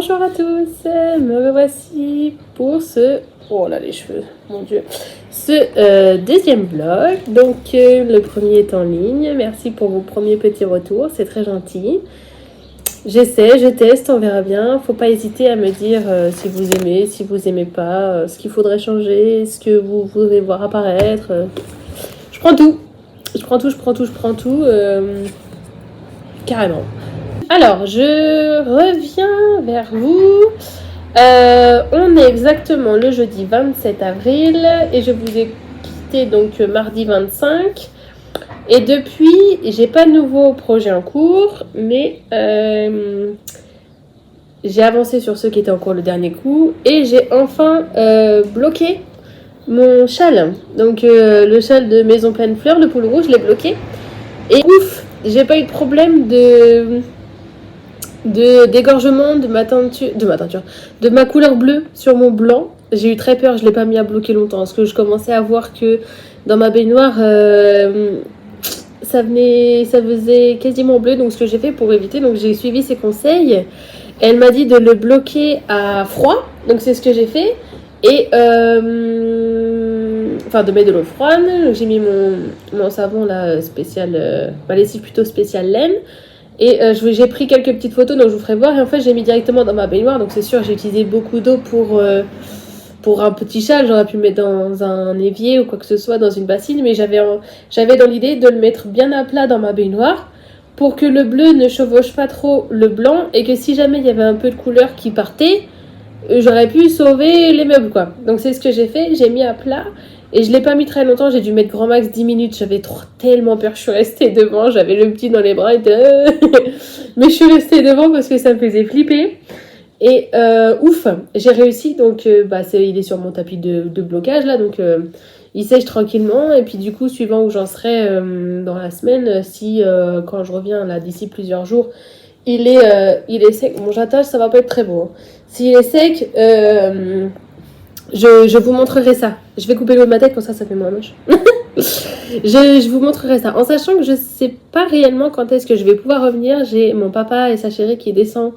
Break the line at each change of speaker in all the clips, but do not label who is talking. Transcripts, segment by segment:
Bonjour à tous, me revoici pour ce... Oh là les cheveux, mon dieu. Ce deuxième vlog, donc le premier est en ligne. Merci pour vos premiers petits retours, c'est très gentil. J'essaie, je teste, on verra bien. Faut pas hésiter à me dire si vous aimez, si vous aimez pas, ce qu'il faudrait changer, ce que vous voudrez voir apparaître. Je prends tout. Je prends tout. Carrément. Alors, je reviens vers vous. On est exactement le jeudi 27 avril et je vous ai quitté donc mardi 25. Et depuis, j'ai pas de nouveaux projets en cours, mais j'ai avancé sur ceux qui étaient en cours le dernier coup et j'ai enfin bloqué mon châle. Donc le châle de Maison Pleine Fleur, le poule rouge, je l'ai bloqué. Et ouf, j'ai pas eu de problème d'égorgement de ma couleur bleue sur mon blanc. J'ai eu très peur, je l'ai pas mis à bloquer longtemps parce que je commençais à voir que dans ma baignoire ça faisait quasiment bleu. Donc ce que j'ai fait pour éviter, donc j'ai suivi ses conseils. Elle m'a dit de le bloquer à froid, donc c'est ce que j'ai fait. Et de mettre de l'eau froide. J'ai mis mon savon là spécial, ma lessive plutôt spéciale laine. Et j'ai pris quelques petites photos, donc je vous ferai voir. Et en fait, j'ai mis directement dans ma baignoire. Donc c'est sûr, j'ai utilisé beaucoup d'eau pour un petit châle. J'aurais pu le mettre dans un évier ou quoi que ce soit, dans une bassine. Mais j'avais dans l'idée de le mettre bien à plat dans ma baignoire pour que le bleu ne chevauche pas trop le blanc. Et que si jamais il y avait un peu de couleur qui partait, j'aurais pu sauver les meubles, quoi. Donc c'est ce que j'ai fait. J'ai mis à plat. Et je l'ai pas mis très longtemps, j'ai dû mettre grand max 10 minutes, j'avais tellement peur, je suis restée devant, j'avais le petit dans les bras, mais je suis restée devant parce que ça me faisait flipper. Et ouf, j'ai réussi, donc il est sur mon tapis de blocage là, donc il sèche tranquillement. Et puis du coup, suivant où j'en serai dans la semaine, si quand je reviens là d'ici plusieurs jours, il est sec, mon j'attache, ça va pas être très beau. Hein. S'il est sec... Je vous montrerai ça. Je vais couper le haut de ma tête, comme ça fait moins moche. je vous montrerai ça. En sachant que je sais pas réellement quand est-ce que je vais pouvoir revenir. J'ai mon papa et sa chérie qui descend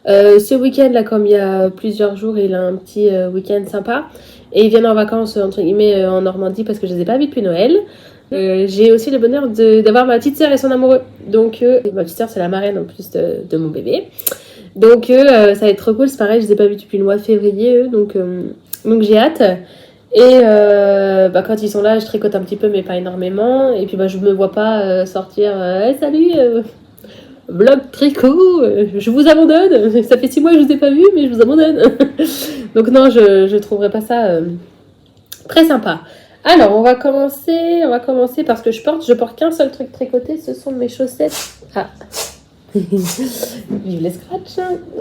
ce week-end, là, comme il y a plusieurs jours. Il a un petit week-end sympa. Et ils viennent en vacances, entre guillemets, en Normandie parce que je les ai pas vus depuis Noël. J'ai aussi le bonheur d'avoir ma petite sœur et son amoureux. Donc, ma petite sœur, c'est la marraine en plus de mon bébé. Donc, ça va être trop cool. C'est pareil, je les ai pas vus depuis le mois de février, eux. Donc j'ai hâte. Et quand ils sont là, je tricote un petit peu, mais pas énormément. Et puis je me vois pas sortir salut, vlog tricot, je vous abandonne. Ça fait 6 mois que je vous ai pas vu, mais je vous abandonne. Donc non, je trouverais pas ça très sympa. Alors on va commencer parce que je porte qu'un seul truc tricoté, ce sont mes chaussettes. Ah. Vive les scratchs.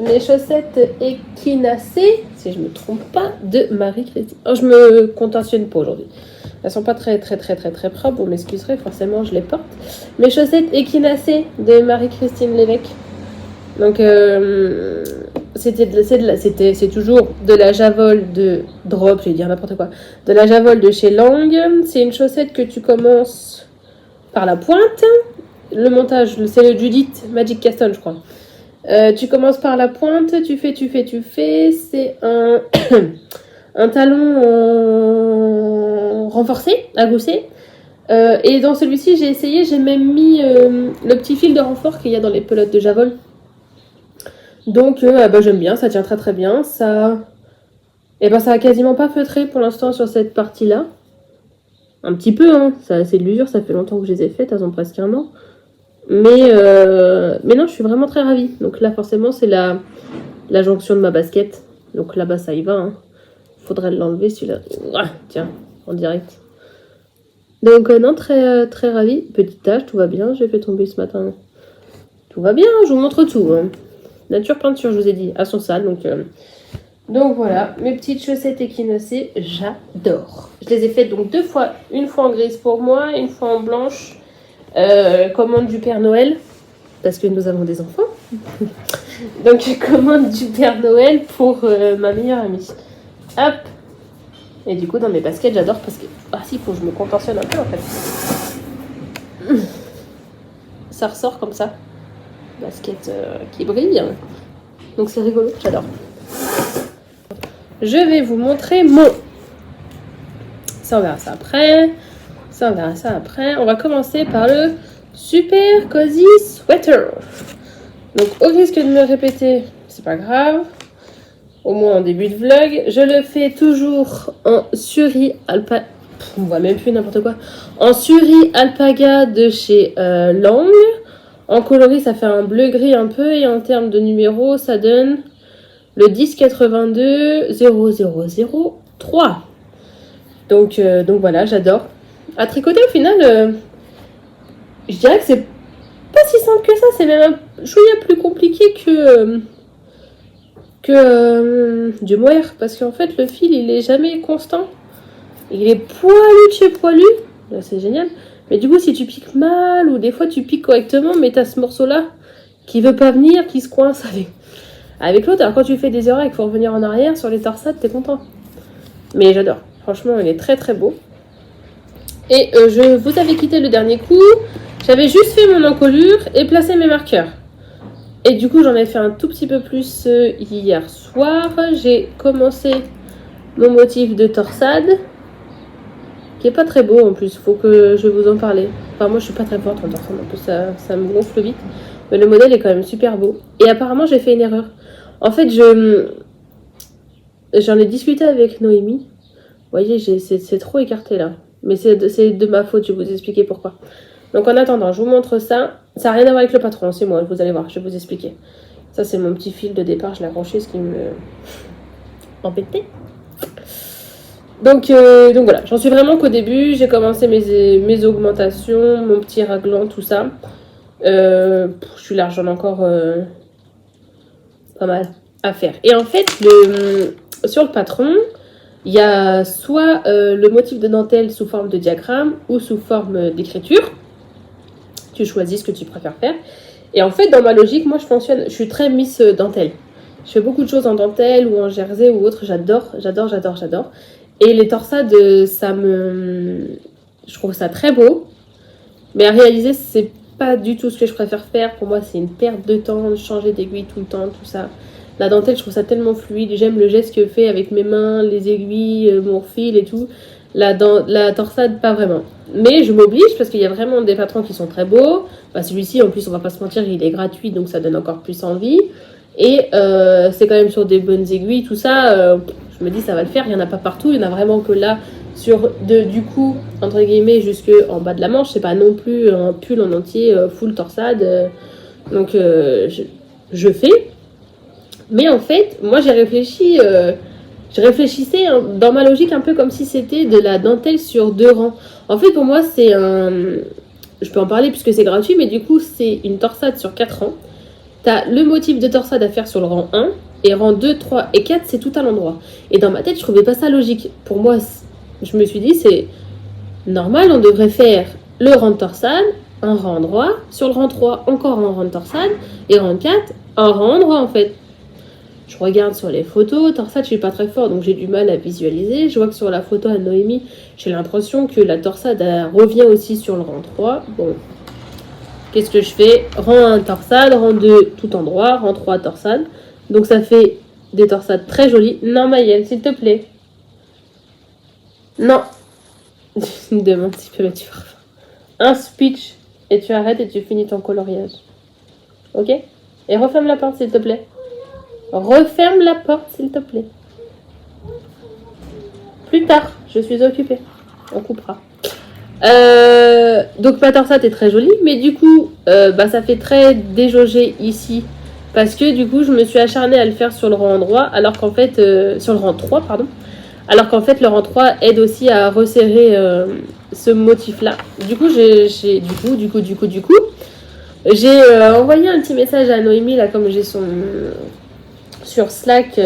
Les chaussettes équinacées, si je me trompe pas, de Marie-Christine. Oh, je me contentionne pas aujourd'hui. Elles sont pas très propres, vous m'excuserez, forcément je les porte. Mes chaussettes équinacées de Marie-Christine Lévesque. Donc c'est toujours de la Javol de Drop, je vais dire n'importe quoi. De la Javol de chez Lang. C'est une chaussette que tu commences par la pointe. Le montage, c'est le Judith Magic Castle, je crois. Tu commences par la pointe, tu fais. C'est un, un talon renforcé, à gousset. Et dans celui-ci, j'ai même mis le petit fil de renfort qu'il y a dans les pelotes de Javol. Donc, j'aime bien, ça tient très bien. Ça a quasiment pas feutré pour l'instant sur cette partie-là. Un petit peu, hein. C'est de l'usure, ça fait longtemps que je les ai faites, elles ont presque 1 an. Mais non, je suis vraiment très ravie. Donc là, forcément, c'est la jonction de ma basket. Donc là-bas, ça y va. Hein. Faudrait l'enlever, celui-là. Ah, tiens, en direct. Donc non, très ravie. Petite tache, tout va bien. J'ai fait tomber ce matin. Tout va bien, je vous montre tout. Hein. Nature peinture, je vous ai dit, à son sale. Donc voilà, mes petites chaussettes équinacées, j'adore. Je les ai faites donc 2 fois. Une fois en grise pour moi, une fois en blanche. Commande du Père Noël, parce que nous avons des enfants. Donc commande du Père Noël pour ma meilleure amie. Hop. Et du coup dans mes baskets j'adore parce que... Ah si, faut que je me contorsionne un peu en fait. Ça ressort comme ça. Basket qui brille. Donc c'est rigolo, j'adore. Je vais vous montrer mon... Ça, on verra ça après. Ça, on verra ça après. On va commencer par le Super Cozy Sweater. Donc, au risque de me répéter, c'est pas grave. Au moins en début de vlog. Je le fais toujours en Suri Alpaga. On voit même plus n'importe quoi. En Suri Alpaga de chez Lang. En coloris, ça fait un bleu-gris un peu. Et en termes de numéro, ça donne le 1082 0003. Donc voilà, j'adore. À tricoter, au final, je dirais que c'est pas si simple que ça. C'est même un chouïa plus compliqué que du mohair. Parce qu'en fait, le fil, il est jamais constant. Il est poilu de chez poilu. Là, c'est génial. Mais du coup, si tu piques mal, ou des fois tu piques correctement, mais t'as ce morceau-là qui veut pas venir, qui se coince avec l'autre. Alors quand tu fais des erreurs et qu'il faut revenir en arrière sur les torsades, t'es content. Mais j'adore. Franchement, il est très très beau. Et je vous avais quitté le dernier coup. J'avais juste fait mon encolure et placé mes marqueurs. Et du coup, j'en ai fait un tout petit peu plus hier soir. J'ai commencé mon motif de torsade. Qui est pas très beau en plus. Faut que je vous en parle. Enfin, moi, je suis pas très forte en torsade. En plus, ça me gonfle vite. Mais le modèle est quand même super beau. Et apparemment, j'ai fait une erreur. En fait, j'en ai discuté avec Noémie. Vous voyez, c'est trop écarté là. Mais c'est de ma faute, je vais vous expliquer pourquoi. Donc en attendant, je vous montre ça. Ça n'a rien à voir avec le patron, c'est moi, vous allez voir, je vais vous expliquer. Ça, c'est mon petit fil de départ, je l'ai accroché, ce qui me embêtait. Donc voilà, j'en suis vraiment qu'au début. J'ai commencé mes augmentations, mon petit raglan, tout ça. Je suis large, j'en ai encore pas mal à faire. Et en fait, sur le patron... Il y a soit le motif de dentelle sous forme de diagramme ou sous forme d'écriture. Tu choisis ce que tu préfères faire. Et en fait, dans ma logique, moi, je suis très Miss dentelle. Je fais beaucoup de choses en dentelle ou en jersey ou autre. J'adore. Et les torsades, je trouve ça très beau. Mais à réaliser, c'est pas du tout ce que je préfère faire. Pour moi, c'est une perte de temps, de changer d'aiguille tout le temps, tout ça. La dentelle, je trouve ça tellement fluide. J'aime le geste que je fais avec mes mains, les aiguilles, mon fil et tout. La torsade, pas vraiment. Mais je m'oblige parce qu'il y a vraiment des patrons qui sont très beaux. Bah, celui-ci, en plus, on va pas se mentir, il est gratuit, donc ça donne encore plus envie. Et c'est quand même sur des bonnes aiguilles, tout ça. Je me dis, ça va le faire. Il n'y en a pas partout. Il y en a vraiment que là, du cou, entre guillemets, jusque en bas de la manche. C'est pas non plus un pull en entier, full torsade. Donc, je fais. Mais en fait, moi je réfléchissais dans ma logique un peu comme si c'était de la dentelle sur 2 rangs. En fait, pour moi, je peux en parler puisque c'est gratuit, mais du coup, c'est une torsade sur 4 rangs. Tu as le motif de torsade à faire sur le rang 1, et rang 2, 3 et 4, c'est tout à l'endroit. Et dans ma tête, je trouvais pas ça logique. Pour moi, je me suis dit, c'est normal, on devrait faire le rang de torsade, un rang droit, sur le rang 3, encore un rang de torsade, et rang 4, un rang droit en fait. Je regarde sur les photos, torsade, je suis pas très fort, donc j'ai du mal à visualiser. Je vois que sur la photo à Noémie, j'ai l'impression que la torsade revient aussi sur le rang 3. Bon, qu'est-ce que je fais? Rang 1 torsade, rang 2 tout en droit, rang 3 torsade. Donc ça fait des torsades très jolies. Non, Maëlle, s'il te plaît. Non. Je me demande si je peux mettre sur un speech et tu arrêtes et tu finis ton coloriage. Ok? Et referme la porte, s'il te plaît. Referme la porte, s'il te plaît. Plus tard, je suis occupée. On coupera. Donc ma torsade est très jolie, mais du coup, ça fait très déjaugé ici. Parce que du coup, je me suis acharnée à le faire sur le rang droit, alors qu'en fait, sur le rang 3, pardon. Alors qu'en fait, le rang 3 aide aussi à resserrer ce motif-là. Du coup, j'ai envoyé un petit message à Noémie, là, comme j'ai sur Slack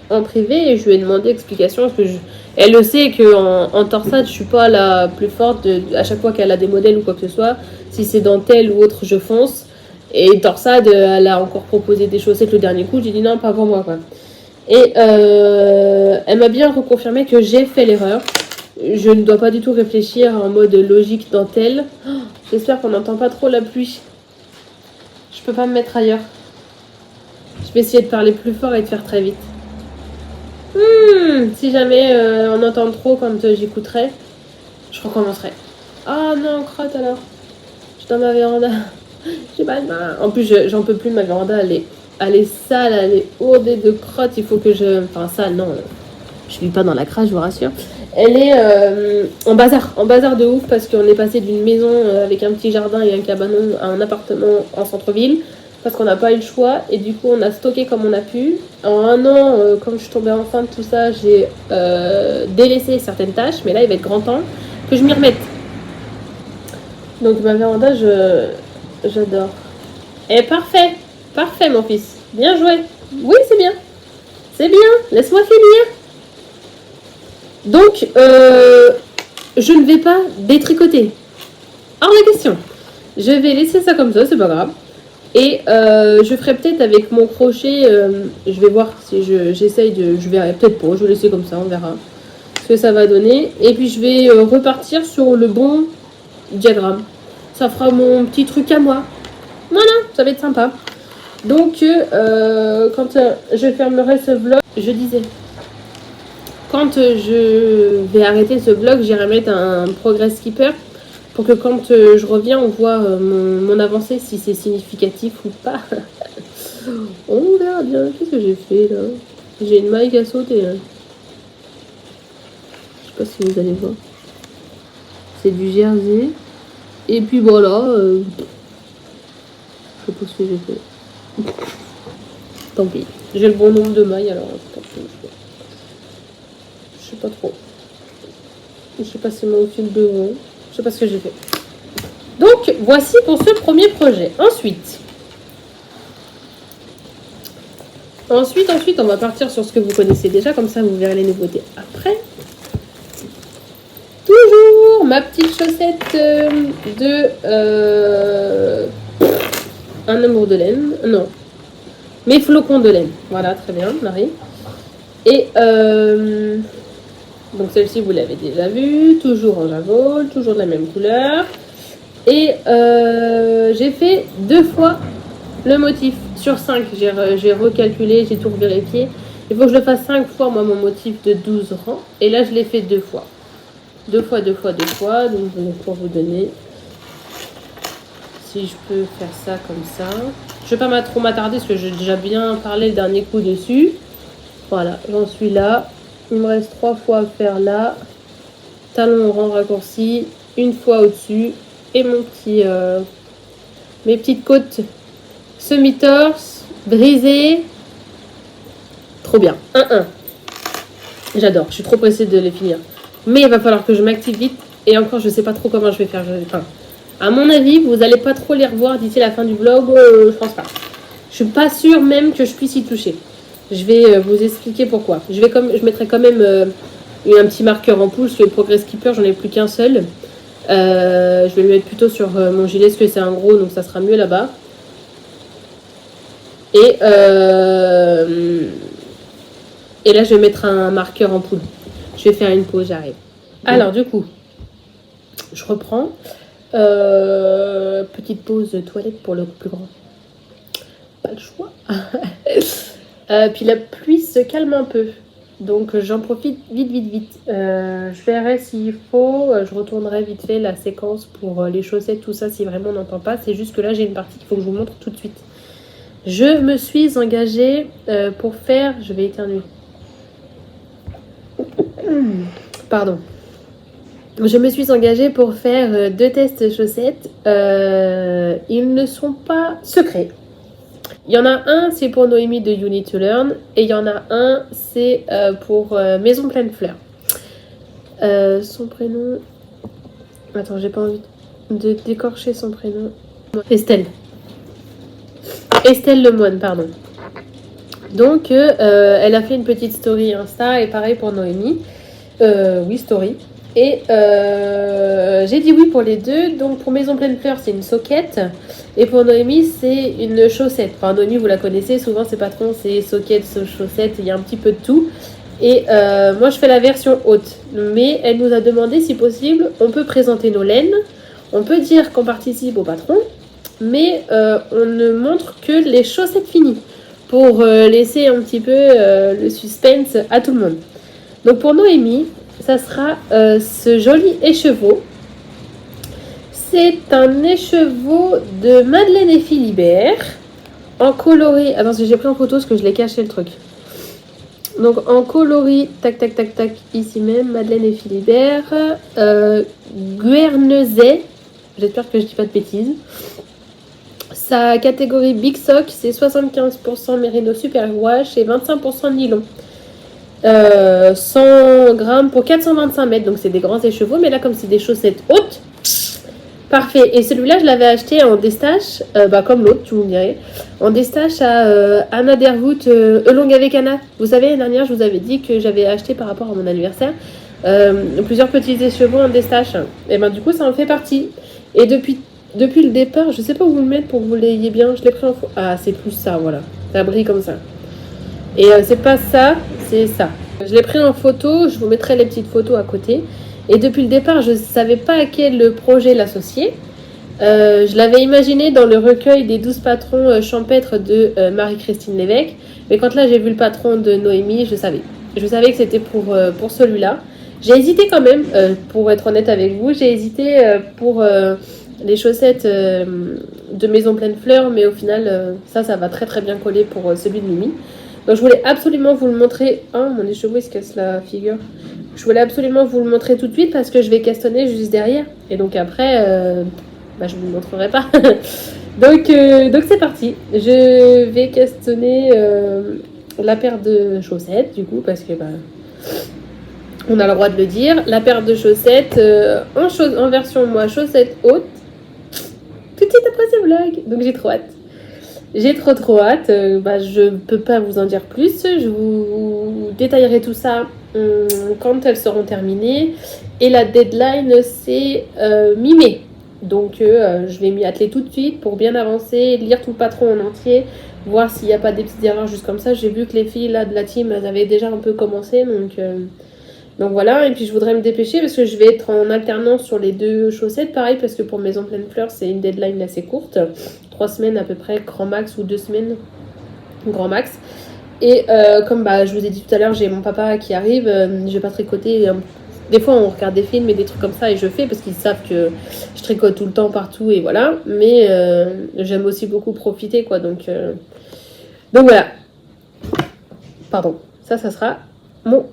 en privé, et je lui ai demandé explication parce que elle le sait qu'en torsade je suis pas la plus forte à chaque fois qu'elle a des modèles ou quoi que ce soit, si c'est dentelle ou autre je fonce, et torsade elle a encore proposé des chaussettes le dernier coup, j'ai dit non, pas pour moi quoi. Et elle m'a bien reconfirmé que j'ai fait l'erreur. Je ne dois pas du tout réfléchir en mode logique dentelle. Oh, j'espère qu'on n'entend pas trop la pluie. Je peux pas me mettre ailleurs. Je vais essayer de parler plus fort et de faire très vite. Si jamais on entend trop quand j'écouterai, je recommencerai. Ah non, crotte alors. Je suis dans ma véranda. J'ai mal. En plus, j'en peux plus, ma véranda, elle est sale, elle est ourdée de crottes. Il faut que je... Enfin, sale, non. Je vis pas dans la crasse, je vous rassure. Elle est en bazar de ouf parce qu'on est passé d'une maison avec un petit jardin et un cabanon à un appartement en centre-ville parce qu'on n'a pas eu le choix et du coup on a stocké comme on a pu. En un an, comme je suis tombée enceinte, tout ça, j'ai délaissé certaines tâches, mais là il va être grand temps que je m'y remette. Donc ma véranda, j'adore. Et parfait, parfait mon fils, bien joué. Oui, c'est bien, laisse-moi finir. Donc, je ne vais pas détricoter. Hors de question. Je vais laisser ça comme ça, c'est pas grave. Et je ferai peut-être avec mon crochet, je vais voir si j'essaye de... Je verrai peut-être pas, je vais laisser comme ça, on verra ce que ça va donner. Et puis je vais repartir sur le bon diagramme. Ça fera mon petit truc à moi. Voilà, ça va être sympa. Donc, quand je fermerai ce vlog, je disais... Quand je vais arrêter ce vlog, j'irai mettre un progress keeper pour que quand je reviens, on voit mon avancée, si c'est significatif ou pas. On verra bien. Qu'est-ce que j'ai fait là? J'ai une maille à sauter. Là. Je sais pas si vous allez voir. C'est du jersey. Et puis voilà. Je sais pas ce que j'ai fait. Tant pis. J'ai le bon nombre de mailles alors. Je sais pas trop. Je sais pas si c'est mon fil de rond. Je sais pas ce que j'ai fait. Donc, voici pour ce premier projet. Ensuite, on va partir sur ce que vous connaissez déjà. Comme ça, vous verrez les nouveautés après. Toujours ma petite chaussette de... un amour de laine. Non. Mes flocons de laine. Voilà, très bien, Marie. Et... donc celle-ci, vous l'avez déjà vue, toujours en javol, toujours de la même couleur. Et j'ai fait 2 fois le motif sur 5. J'ai recalculé, j'ai tout vérifié. Il faut que je le fasse 5 fois, moi, mon motif de 12 rangs. Et là, je l'ai fait 2 fois. 2 fois. Donc, pour vous donner... Si je peux faire ça comme ça. Je ne vais pas trop m'attarder parce que j'ai déjà bien parlé le dernier coup dessus. Voilà, j'en suis là. Il me reste 3 fois à faire là. Talon au rang raccourci. Une fois au-dessus. Et mon petit... mes petites côtes semi-torse. Brisées. Trop bien. 1-1. J'adore. Je suis trop pressée de les finir. Mais il va falloir que je m'active vite. Et encore, je sais pas trop comment je vais faire. Enfin, à mon avis, vous n'allez pas trop les revoir d'ici la fin du vlog. Je pense pas. Je suis pas sûre même que je puisse y toucher. Je vais vous expliquer pourquoi. Je mettrai quand même un petit marqueur en pouce. Le Progress Keeper, j'en ai plus qu'un seul. Je vais le mettre plutôt sur mon gilet parce que c'est un gros, donc ça sera mieux là-bas. Et là, je vais mettre un marqueur en poudre. Je vais faire une pause, j'arrive. Alors, du coup, je reprends. Petite pause toilette pour le plus grand. Pas le choix. Puis la pluie se calme un peu. Donc j'en profite vite. Je verrai s'il faut. Je retournerai vite fait la séquence pour les chaussettes, tout ça, si vraiment on n'entend pas. C'est juste que là, j'ai une partie qu'il faut que je vous montre tout de suite. Je me suis engagée pour faire... Je vais éternuer. Pardon. Je me suis engagée pour faire 2 tests chaussettes. Ils ne sont pas secrets. Il y en a un, c'est pour Noémie de You Need to Learn. Et il y en a un, c'est pour Maison Pleine Fleurs. Son prénom... Attends, j'ai pas envie de décorcher son prénom. Estelle. Estelle Lemoine, pardon. Donc, elle a fait une petite story Insta. Et pareil pour Noémie. Oui, story. Et j'ai dit oui pour les deux. Donc pour Maison Pleine Fleurs, c'est une soquette. Et pour Noémie, c'est une chaussette. Enfin, Noémie, vous la connaissez. Souvent, ses patrons, c'est soquette, chaussette. Il y a un petit peu de tout. Et moi, je fais la version haute. Mais elle nous a demandé, si possible, on peut présenter nos laines. On peut dire qu'on participe au patron. Mais on ne montre que les chaussettes finies. pour laisser un petit peu le suspense à tout le monde. Donc pour Noémie, ça sera ce joli écheveau. C'est un écheveau de Madeleine et Philibert en coloris. Attends, j'ai pris en photo parce que je l'ai caché le truc. Donc en coloris, tac tac tac tac, ici même, Madeleine et Philibert, Guernesey, j'espère que je dis pas de bêtises. Sa catégorie Big Sock, c'est 75% mérino superwash et 25% nylon. 100 grammes pour 425 mètres, donc c'est des grands écheveaux, mais là comme c'est des chaussettes hautes, parfait. Et celui-là je l'avais acheté en déstache, comme l'autre tu me dirais, en déstache à Anna Derwood, Elong avec Anna. Vous savez, l'année dernière je vous avais dit que j'avais acheté par rapport à mon anniversaire plusieurs petits écheveaux en déstache, et ben du coup ça en fait partie. Et depuis le départ, je sais pas où vous le mettre pour que vous l'ayez bien, je l'ai pris en photo. Ah, c'est plus ça, voilà, ça brille comme ça. Et c'est pas ça, c'est ça. Je l'ai pris en photo, je vous mettrai les petites photos à côté. Et depuis le départ, je ne savais pas à quel projet l'associer. Je l'avais imaginé dans le recueil des 12 patrons champêtres de Marie-Christine Lévesque. Mais quand là, j'ai vu le patron de Noémie, je savais. Je savais que c'était pour celui-là. J'ai hésité quand même, pour être honnête avec vous. J'ai hésité pour les chaussettes de Maison Pleine Fleurs. Mais au final, ça va très très bien coller pour celui de Mimi. Donc je voulais absolument vous le montrer. Oh, mon écheveau il se casse la figure. Je voulais absolument vous le montrer tout de suite parce que je vais castonner juste derrière. Et donc après, je ne vous le montrerai pas. donc c'est parti. Je vais castonner la paire de chaussettes du coup parce que on a le droit de le dire. La paire de chaussettes en version chaussettes hautes. Tout de suite après ce vlog. Donc j'ai trop hâte. J'ai trop hâte, je ne peux pas vous en dire plus, je vous détaillerai tout ça quand elles seront terminées. Et la deadline c'est mi-mai, donc je vais m'y atteler tout de suite pour bien avancer, lire tout le patron en entier, voir s'il n'y a pas des petites erreurs juste comme ça. J'ai vu que les filles là de la team elles avaient déjà un peu commencé, donc voilà. Et puis je voudrais me dépêcher parce que je vais être en alternance sur les deux chaussettes, pareil parce que pour Maison Pleine Fleurs c'est une deadline assez courte, 3 semaines à peu près, grand max, ou 2 semaines, grand max. Et comme je vous ai dit tout à l'heure, j'ai mon papa qui arrive, je vais pas tricoter. Des fois on regarde des films et des trucs comme ça et je fais parce qu'ils savent que je tricote tout le temps partout et voilà. Mais j'aime aussi beaucoup profiter quoi, donc voilà. Pardon, ça sera mon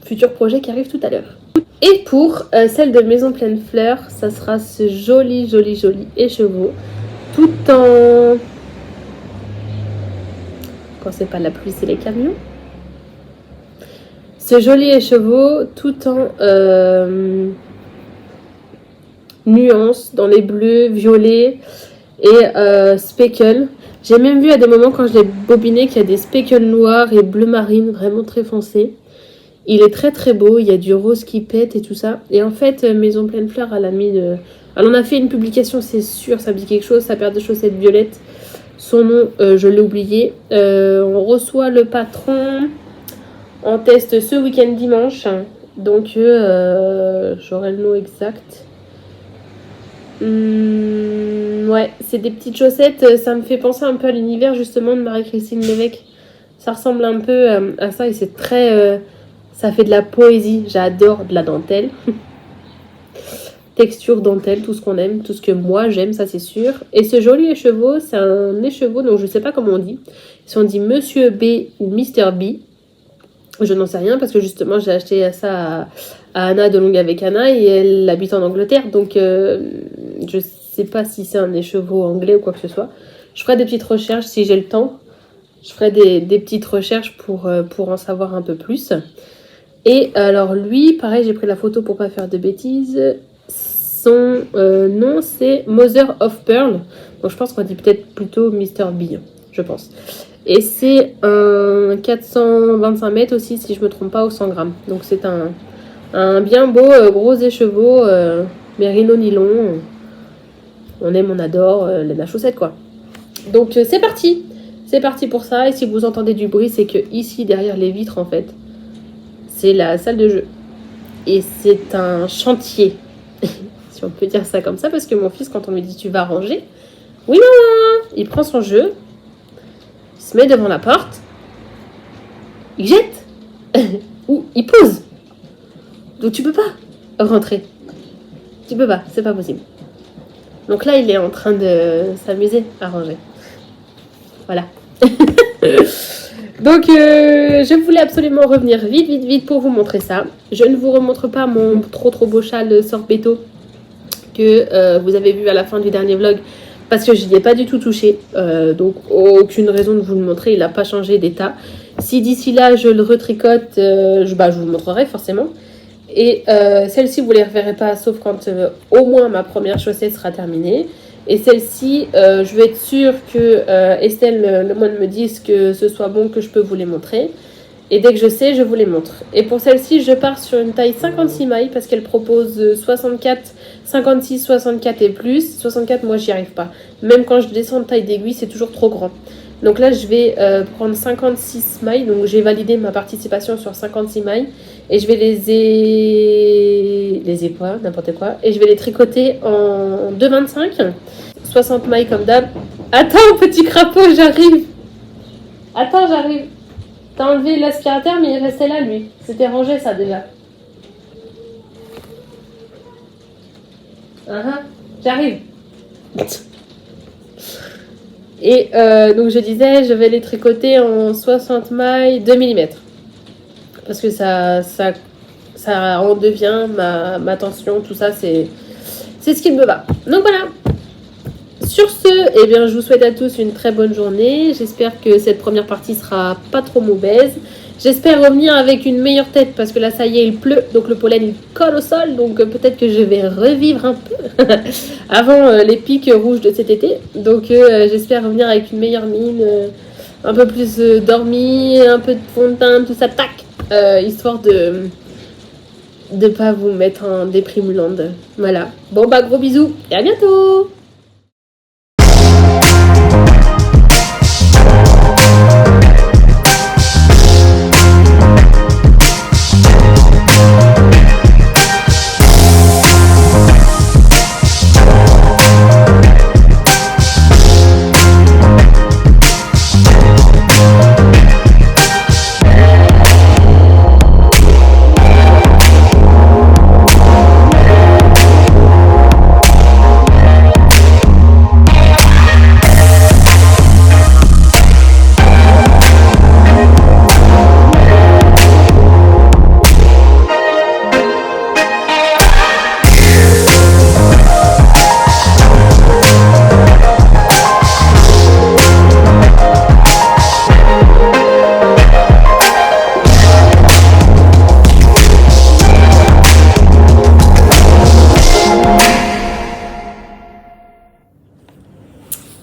futur projet qui arrive tout à l'heure. Et pour celle de Maison Pleine Fleurs, ça sera ce joli écheveau, tout en... Quand c'est pas la pluie, c'est les camions. Ce joli écheveau, tout en nuances, dans les bleus, violets et speckle. J'ai même vu à des moments quand je l'ai bobiné qu'il y a des speckles noirs et bleu marine, vraiment très foncés. Il est très très beau, il y a du rose qui pète et tout ça. Et en fait, Maison Pleine Fleurs, elle en a fait une publication, c'est sûr, ça me dit quelque chose, sa paire de chaussettes violettes. Son nom, je l'ai oublié. On reçoit le patron en test ce week-end dimanche. Donc, j'aurai le nom exact. Ouais, c'est des petites chaussettes. Ça me fait penser un peu à l'univers justement de Marie-Christine Lévesque. Ça ressemble un peu à ça et c'est très... ça fait de la poésie. J'adore de la dentelle. Texture, dentelle, tout ce qu'on aime, tout ce que moi j'aime, ça c'est sûr. Et ce joli écheveau, c'est un écheveau, donc je sais pas comment on dit. Si on dit Monsieur B ou Mister B, je n'en sais rien parce que justement j'ai acheté ça à Anna de Longue avec Anna et elle habite en Angleterre. Donc je sais pas si c'est un écheveau anglais ou quoi que ce soit. Je ferai des petites recherches si j'ai le temps. Je ferai des petites recherches pour en savoir un peu plus. Et alors lui, pareil, j'ai pris la photo pour pas faire de bêtises. Son nom c'est Mother of Pearl. Donc je pense qu'on dit peut-être plutôt Mr. B, je pense. Et c'est un 425 mètres aussi, si je me trompe pas, au 100 grammes. Donc c'est un bien beau gros écheveau, mérino nylon. On aime, on adore, la chaussette quoi. Donc c'est parti. C'est parti pour ça. Et si vous entendez du bruit, c'est que ici, derrière les vitres, en fait, c'est la salle de jeu. Et c'est un chantier. Si on peut dire ça comme ça, parce que mon fils, quand on lui dit tu vas ranger, oui maman, il prend son jeu il se met devant la porte, il jette, ou il pose. Donc tu peux pas rentrer. Tu peux pas, c'est pas possible. Donc là, il est en train de s'amuser à ranger. Voilà. Donc, je voulais absolument revenir vite pour vous montrer ça. Je ne vous remontre pas mon trop beau châle Sorbetto que vous avez vu à la fin du dernier vlog parce que je n'y ai pas du tout touché. Donc, aucune raison de vous le montrer. Il n'a pas changé d'état. Si d'ici là, je le retricote, je vous le montrerai forcément. Et celle-ci, vous ne les reverrez pas, sauf quand au moins ma première chaussette sera terminée. Et celle-ci, je veux être sûre que Estelle le moine me dise que ce soit bon, que je peux vous les montrer. Et dès que je sais, je vous les montre. Et pour celle-ci, je pars sur une taille 56 mailles parce qu'elle propose 64, 56, 64 et plus. 64, moi, j'y arrive pas. Même quand je descends de taille d'aiguille, c'est toujours trop grand. Donc là, je vais prendre 56 mailles. Donc j'ai validé ma participation sur 56 mailles. Et je vais les quoi, n'importe quoi. Et je vais les tricoter en 2,25. 60 mailles comme d'hab. Attends, petit crapaud, j'arrive. Attends, j'arrive. T'as enlevé l'aspirateur, mais il restait là, lui. C'était rangé, ça, déjà. J'arrive. Et donc, je disais, je vais les tricoter en 60 mailles 2 mm. Parce que ça en devient ma tension, tout ça, c'est ce qui me va. Donc, voilà. Sur ce, eh bien, je vous souhaite à tous une très bonne journée. J'espère que cette première partie sera pas trop mauvaise. J'espère revenir avec une meilleure tête parce que là, ça y est, il pleut. Donc, le pollen, il colle au sol. Donc, peut-être que je vais revivre un peu avant les pics rouges de cet été. Donc, j'espère revenir avec une meilleure mine, un peu plus dormie, un peu de fond de teint, tout ça, tac. Histoire de pas vous mettre en déprimulant. Voilà. Bon, gros bisous et à bientôt.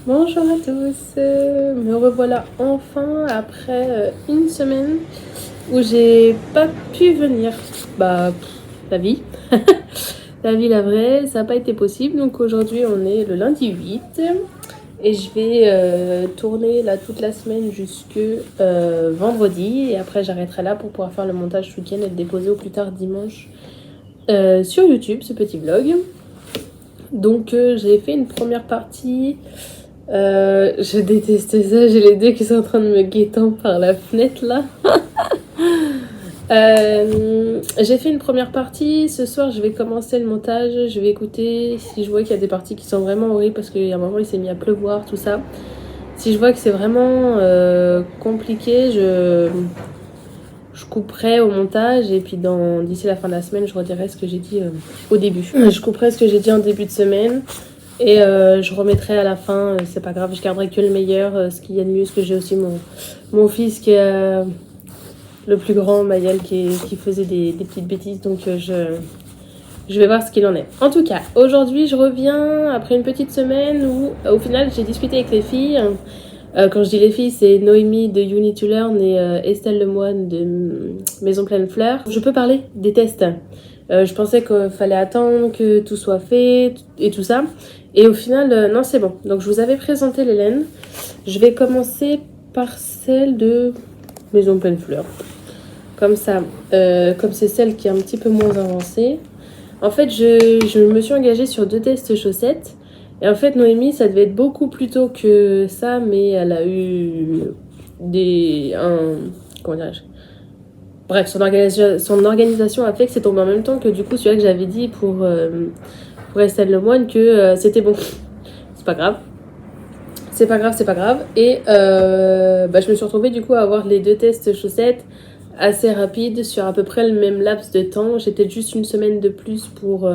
Bonjour à tous, me revoilà enfin après une semaine où j'ai pas pu venir. La vie, la vraie, ça n'a pas été possible. Donc aujourd'hui on est le lundi 8 et je vais tourner là toute la semaine jusque vendredi. Et après j'arrêterai là pour pouvoir faire le montage ce week-end et le déposer au plus tard dimanche sur YouTube, ce petit vlog. Donc j'ai fait une première partie. Je déteste ça, j'ai les deux qui sont en train de me guetter par la fenêtre là. J'ai fait une première partie, ce soir je vais commencer le montage, je vais écouter si je vois qu'il y a des parties qui sont vraiment horribles parce qu'il y a un moment il s'est mis à pleuvoir, tout ça. Si je vois que c'est vraiment compliqué, je couperai au montage et puis d'ici la fin de la semaine je redirai ce que j'ai dit au début. Je couperai ce que j'ai dit en début de semaine. Et je remettrai à la fin, c'est pas grave, je garderai que le meilleur, ce qu'il y a de mieux, parce que j'ai aussi mon fils qui est le plus grand, Maël, qui faisait des petites bêtises, donc je vais voir ce qu'il en est. En tout cas, aujourd'hui je reviens après une petite semaine où au final j'ai discuté avec les filles. Quand je dis les filles, c'est Noémie de You Need to Learn et Estelle Lemoine de Maison Pleine Fleurs. Je peux parler des tests. Je pensais qu'il fallait attendre que tout soit fait et tout ça. Et au final, non, c'est bon. Donc, je vous avais présenté les laines. Je vais commencer par celle de Maison Pleine Fleurs. Comme ça. Comme c'est celle qui est un petit peu moins avancée. En fait, je me suis engagée sur 2 tests chaussettes. Et en fait, Noémie, ça devait être beaucoup plus tôt que ça. Mais elle a eu comment dirais-je, bref, son organisation a fait que c'est tombé en même temps que du coup celui-là que j'avais dit pour Estelle Lemoine que c'était bon. C'est pas grave. C'est pas grave, c'est pas grave. Et je me suis retrouvée du coup à avoir les 2 tests chaussettes assez rapides sur à peu près le même laps de temps. J'ai peut-être juste une semaine de plus pour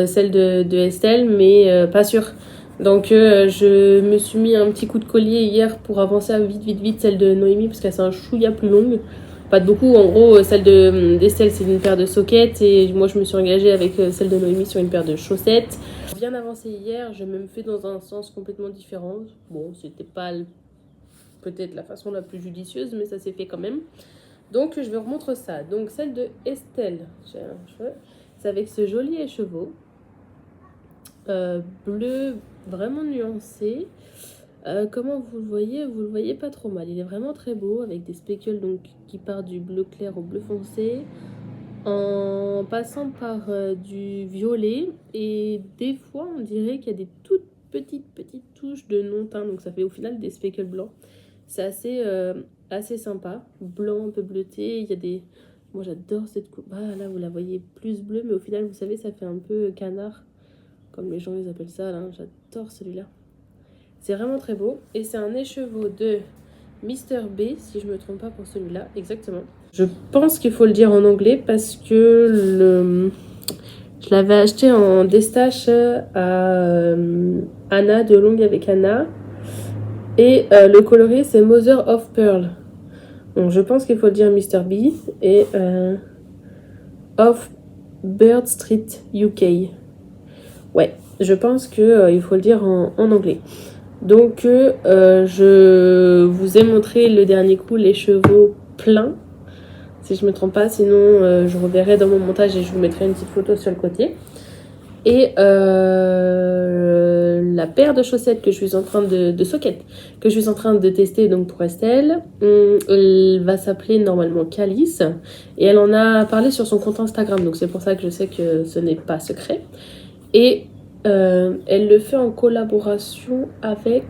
celle de Estelle, mais pas sûr. Donc je me suis mis un petit coup de collier hier pour avancer vite celle de Noémie parce qu'elle c'est un chouïa plus longue. Pas de beaucoup, en gros celle d'Estelle c'est une paire de sockets et moi je me suis engagée avec celle de Noémie sur une paire de chaussettes. Bien avancé hier, j'ai même fait dans un sens complètement différent. Bon, c'était pas peut-être la façon la plus judicieuse, mais ça s'est fait quand même. Donc je vous remontre ça. Donc celle de Estelle, c'est avec ce joli écheveau bleu vraiment nuancé. Comment vous le voyez pas trop mal. Il est vraiment très beau avec des speckles donc qui partent du bleu clair au bleu foncé en passant par du violet et des fois on dirait qu'il y a des toutes petites touches de non-teint donc ça fait au final des speckles blancs. C'est assez sympa, blanc un peu bleuté. Il y a des, moi j'adore cette coupe. Ah là vous la voyez plus bleue mais au final vous savez ça fait un peu canard comme les gens les appellent ça là. J'adore celui-là. C'est vraiment très beau. Et c'est un écheveau de Mr. B, si je ne me trompe pas pour celui-là. Exactement. Je pense qu'il faut le dire en anglais parce que je l'avais acheté en destache à Anna, de Longue avec Anna. Et le coloris, c'est Mother of Pearl. Donc je pense qu'il faut le dire Mr. B. Et of Bird Street UK. Ouais, je pense qu'il faut le dire en anglais. Donc je vous ai montré le dernier coup les chevaux pleins, si je me trompe pas, sinon je reverrai dans mon montage et je vous mettrai une petite photo sur le côté. Et la paire de chaussettes que je suis en train de socket, que je suis en train de tester donc pour Estelle, elle va s'appeler normalement Calice et elle en a parlé sur son compte Instagram, donc c'est pour ça que je sais que ce n'est pas secret. Et elle le fait en collaboration avec,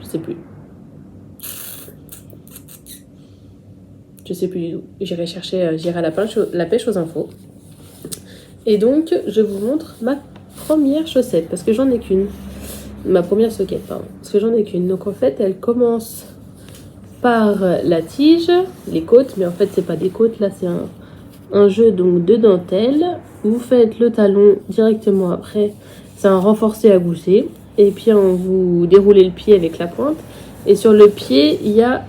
je sais plus du tout, j'irai chercher, j'irai à la pêche aux infos. Et donc je vous montre ma première chaussette parce que j'en ai qu'une, ma première socket pardon, parce que j'en ai qu'une. Donc en fait elle commence par la tige, les côtes, mais en fait c'est pas des côtes, là c'est un jeu donc de dentelle. Vous faites le talon directement après, c'est un renforcé à gousset. Et puis vous déroulez le pied avec la pointe. Et sur le pied, il y a...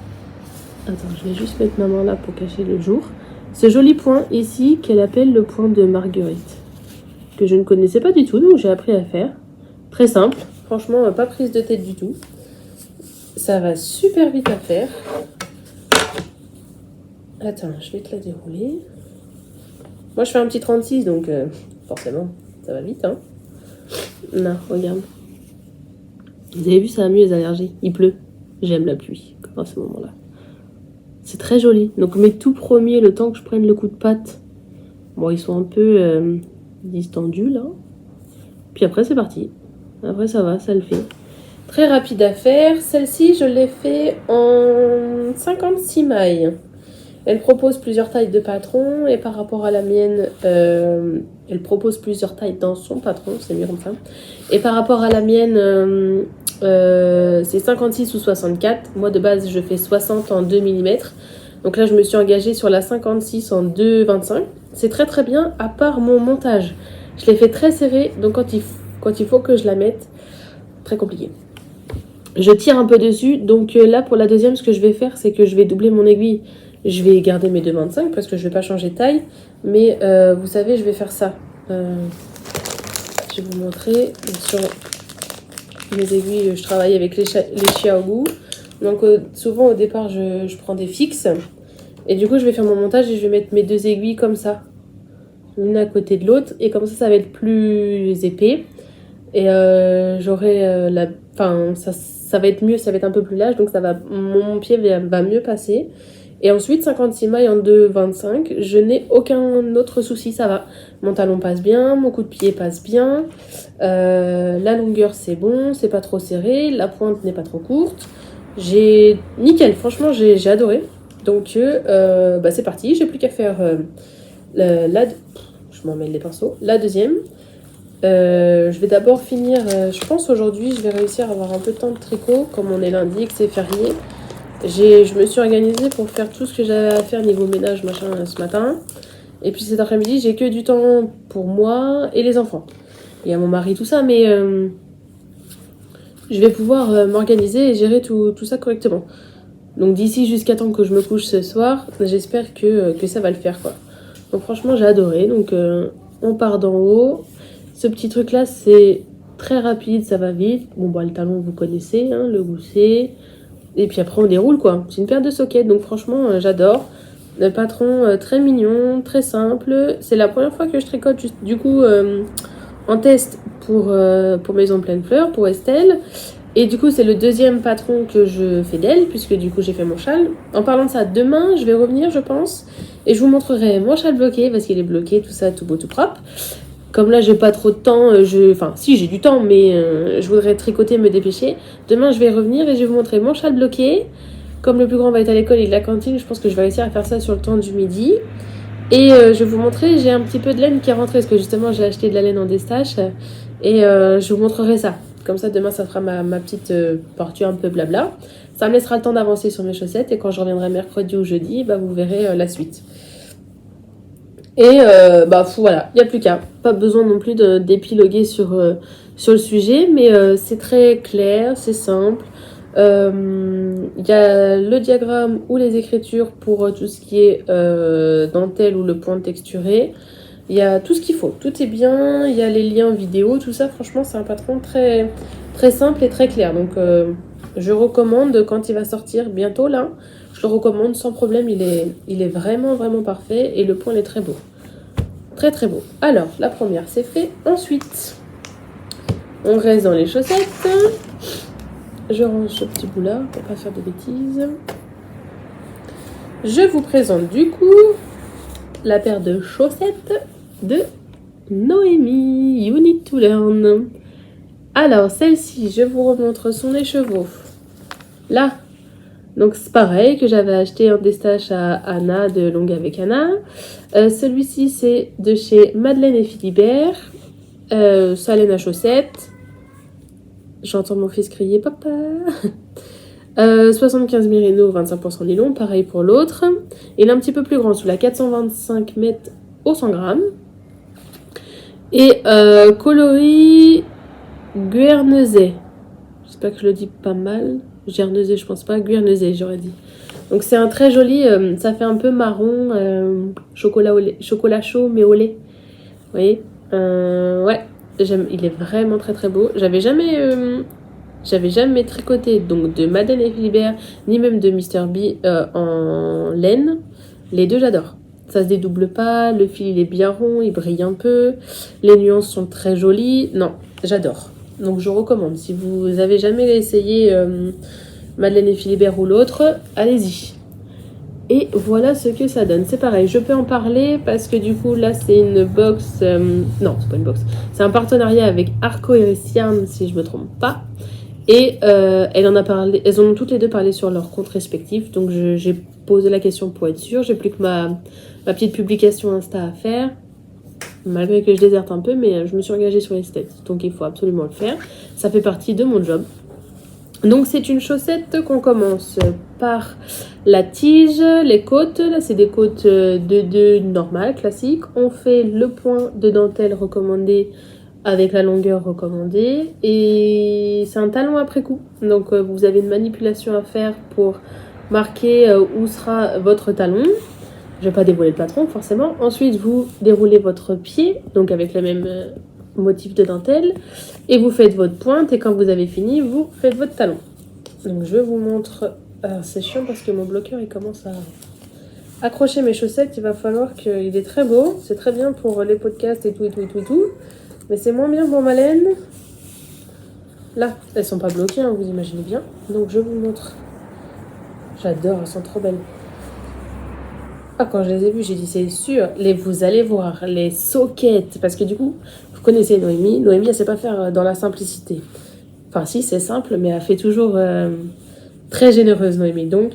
Attends, je vais juste mettre ma main là pour cacher le jour. Ce joli point ici qu'elle appelle le point de Marguerite. Que je ne connaissais pas du tout, donc j'ai appris à faire. Très simple, franchement pas prise de tête du tout. Ça va super vite à faire. Attends, je vais te la dérouler. Moi, je fais un petit 36, donc forcément, ça va vite, hein. Non, regarde. Vous avez vu, ça va mieux les allergies. Il pleut. J'aime la pluie, comme à ce moment-là. C'est très joli. Donc, mes tout premiers, le temps que je prenne le coup de patte, bon, ils sont un peu distendus, là. Puis après, c'est parti. Après, ça va, ça le fait. Très rapide à faire. Celle-ci, je l'ai fait en 56 mailles. Elle propose plusieurs tailles de patron et par rapport à la mienne, elle propose plusieurs tailles dans son patron, c'est mieux comme ça. Et par rapport à la mienne, c'est 56 ou 64. Moi de base, je fais 60 en 2 mm. Donc là, je me suis engagée sur la 56 en 2,25. C'est très très bien, à part mon montage. Je l'ai fait très serré, donc quand il faut que je la mette, très compliqué. Je tire un peu dessus, donc là pour la deuxième, ce que je vais faire, c'est que je vais doubler mon aiguille. Je vais garder mes 2,25 parce que je ne vais pas changer de taille. Mais vous savez, je vais faire ça. Je vais vous montrer. Sur mes aiguilles, je travaille avec les Xiaogu. Donc souvent au départ, je prends des fixes. Et du coup, je vais faire mon montage et je vais mettre mes 2 aiguilles comme ça. L'une à côté de l'autre. Et comme ça va être plus épais. Et j'aurai Enfin, ça va être mieux, ça va être un peu plus large. Donc mon pied va mieux passer. Et ensuite, 56 mailles en 2,25. Je n'ai aucun autre souci, ça va. Mon talon passe bien, mon coup de pied passe bien. La longueur, c'est bon, c'est pas trop serré. La pointe n'est pas trop courte. Nickel, franchement, j'ai adoré. Donc, c'est parti. J'ai plus qu'à faire je m'en mêle les pinceaux. La deuxième. Je vais d'abord finir, je pense aujourd'hui, je vais réussir à avoir un peu de temps de tricot, comme on est lundi, que c'est férié. Je me suis organisée pour faire tout ce que j'avais à faire niveau ménage, machin, ce matin. Et puis cet après-midi, j'ai que du temps pour moi et les enfants. Il y a mon mari, tout ça, mais je vais pouvoir m'organiser et gérer tout ça correctement. Donc d'ici jusqu'à temps que je me couche ce soir, j'espère que ça va le faire, quoi. Donc franchement, j'ai adoré. Donc on part d'en haut. Ce petit truc-là, c'est très rapide, ça va vite. Bon, bah, le talon, vous connaissez, hein, le gousset. Et puis après, on déroule, quoi. C'est une paire de sockets, donc franchement, j'adore. Le patron, très mignon, très simple. C'est la première fois que je tricote, du coup, en test pour Maison Pleine Fleur, pour Estelle. Et du coup, c'est le deuxième patron que je fais d'elle, puisque du coup, j'ai fait mon châle. En parlant de ça, demain, je vais revenir, je pense. Et je vous montrerai mon châle bloqué, parce qu'il est bloqué, tout ça, tout beau, tout propre. Comme là, j'ai pas trop de temps, enfin, si, j'ai du temps, mais je voudrais tricoter, me dépêcher. Demain, je vais revenir et je vais vous montrer mon châle bloqué. Comme le plus grand va être à l'école et de la cantine, je pense que je vais réussir à faire ça sur le temps du midi. Et je vais vous montrer, j'ai un petit peu de laine qui est rentrée, parce que justement, j'ai acheté de la laine en destache. Et je vous montrerai ça. Comme ça, demain, ça fera ma petite porture un peu blabla. Ça me laissera le temps d'avancer sur mes chaussettes. Et quand je reviendrai mercredi ou jeudi, bah, vous verrez la suite. Et voilà, il n'y a plus qu'à. Pas besoin non plus d'épiloguer sur le sujet, mais c'est très clair, c'est simple. Il y a le diagramme ou les écritures pour tout ce qui est dentelle ou le point texturé. Il y a tout ce qu'il faut, tout est bien, il y a les liens vidéo, tout ça, franchement, c'est un patron très, très simple et très clair. Donc, je recommande quand il va sortir bientôt, là, je le recommande sans problème, il est vraiment, vraiment parfait et le point il est très beau. Très, très beau. Alors, la première, c'est fait. Ensuite, on reste dans les chaussettes. Je range ce petit bout là pour pas faire de bêtises. Je vous présente du coup la paire de chaussettes de Noémie. You need to learn. Alors, celle-ci, je vous remontre son écheveau. Là, donc c'est pareil que j'avais acheté en destache à Anna de Longue avec Anna. Celui-ci, c'est de chez Madeleine et Philibert. Sa laine à chaussettes. J'entends mon fils crier papa. 75 mérino, 25% nylon, pareil pour l'autre. Il est un petit peu plus grand, sous la 425 mètres au 100 grammes. Et coloris Guernesey. J'espère que je le dis pas mal. Guernesey, je pense pas. Guernesey, j'aurais dit. Donc c'est un très joli, ça fait un peu marron, chocolat chaud mais au lait. Vous voyez, ouais, il est vraiment très très beau. J'avais jamais tricoté donc de Madeleine et Philibert ni même de Mr. B en laine. Les deux j'adore. Ça se dédouble pas, le fil il est bien rond, il brille un peu, les nuances sont très jolies. Non, j'adore. Donc je recommande. Si vous avez jamais essayé Madeleine et Philibert ou l'autre, allez-y. Et voilà ce que ça donne. C'est pareil, je peux en parler parce que du coup là c'est une box... non, c'est pas une box. C'est un partenariat avec Arco et Siam si je me trompe pas. Et elles en ont toutes les deux parlé sur leur compte respectif. Donc j'ai posé la question pour être sûre. J'ai plus que ma petite publication Insta à faire. Malgré que je déserte un peu, mais je me suis engagée sur les steps. Donc il faut absolument le faire. Ça fait partie de mon job. Donc c'est une chaussette qu'on commence par la tige, les côtes. Là c'est des côtes de 2 normales, classiques. On fait le point de dentelle recommandé avec la longueur recommandée. Et c'est un talon après coup. Donc vous avez une manipulation à faire pour marquer où sera votre talon. Je ne vais pas dévoiler le patron forcément. Ensuite vous déroulez votre pied, donc avec le même motif de dentelle. Et vous faites votre pointe et quand vous avez fini, vous faites votre talon. Donc je vous montre. Alors c'est chiant parce que mon bloqueur il commence à accrocher mes chaussettes. Il va falloir qu'il est très beau. C'est très bien pour les podcasts et tout. Mais c'est moins bien pour ma laine. Là, elles sont pas bloquées, hein, vous imaginez bien. Donc je vous montre. J'adore, elles sont trop belles. Ah, quand je les ai vus, j'ai dit c'est sûr, vous allez voir, les soquettes. Parce que du coup, vous connaissez Noémie. Noémie, elle sait pas faire dans la simplicité. Enfin, si, c'est simple, mais elle fait toujours très généreuse, Noémie. Donc,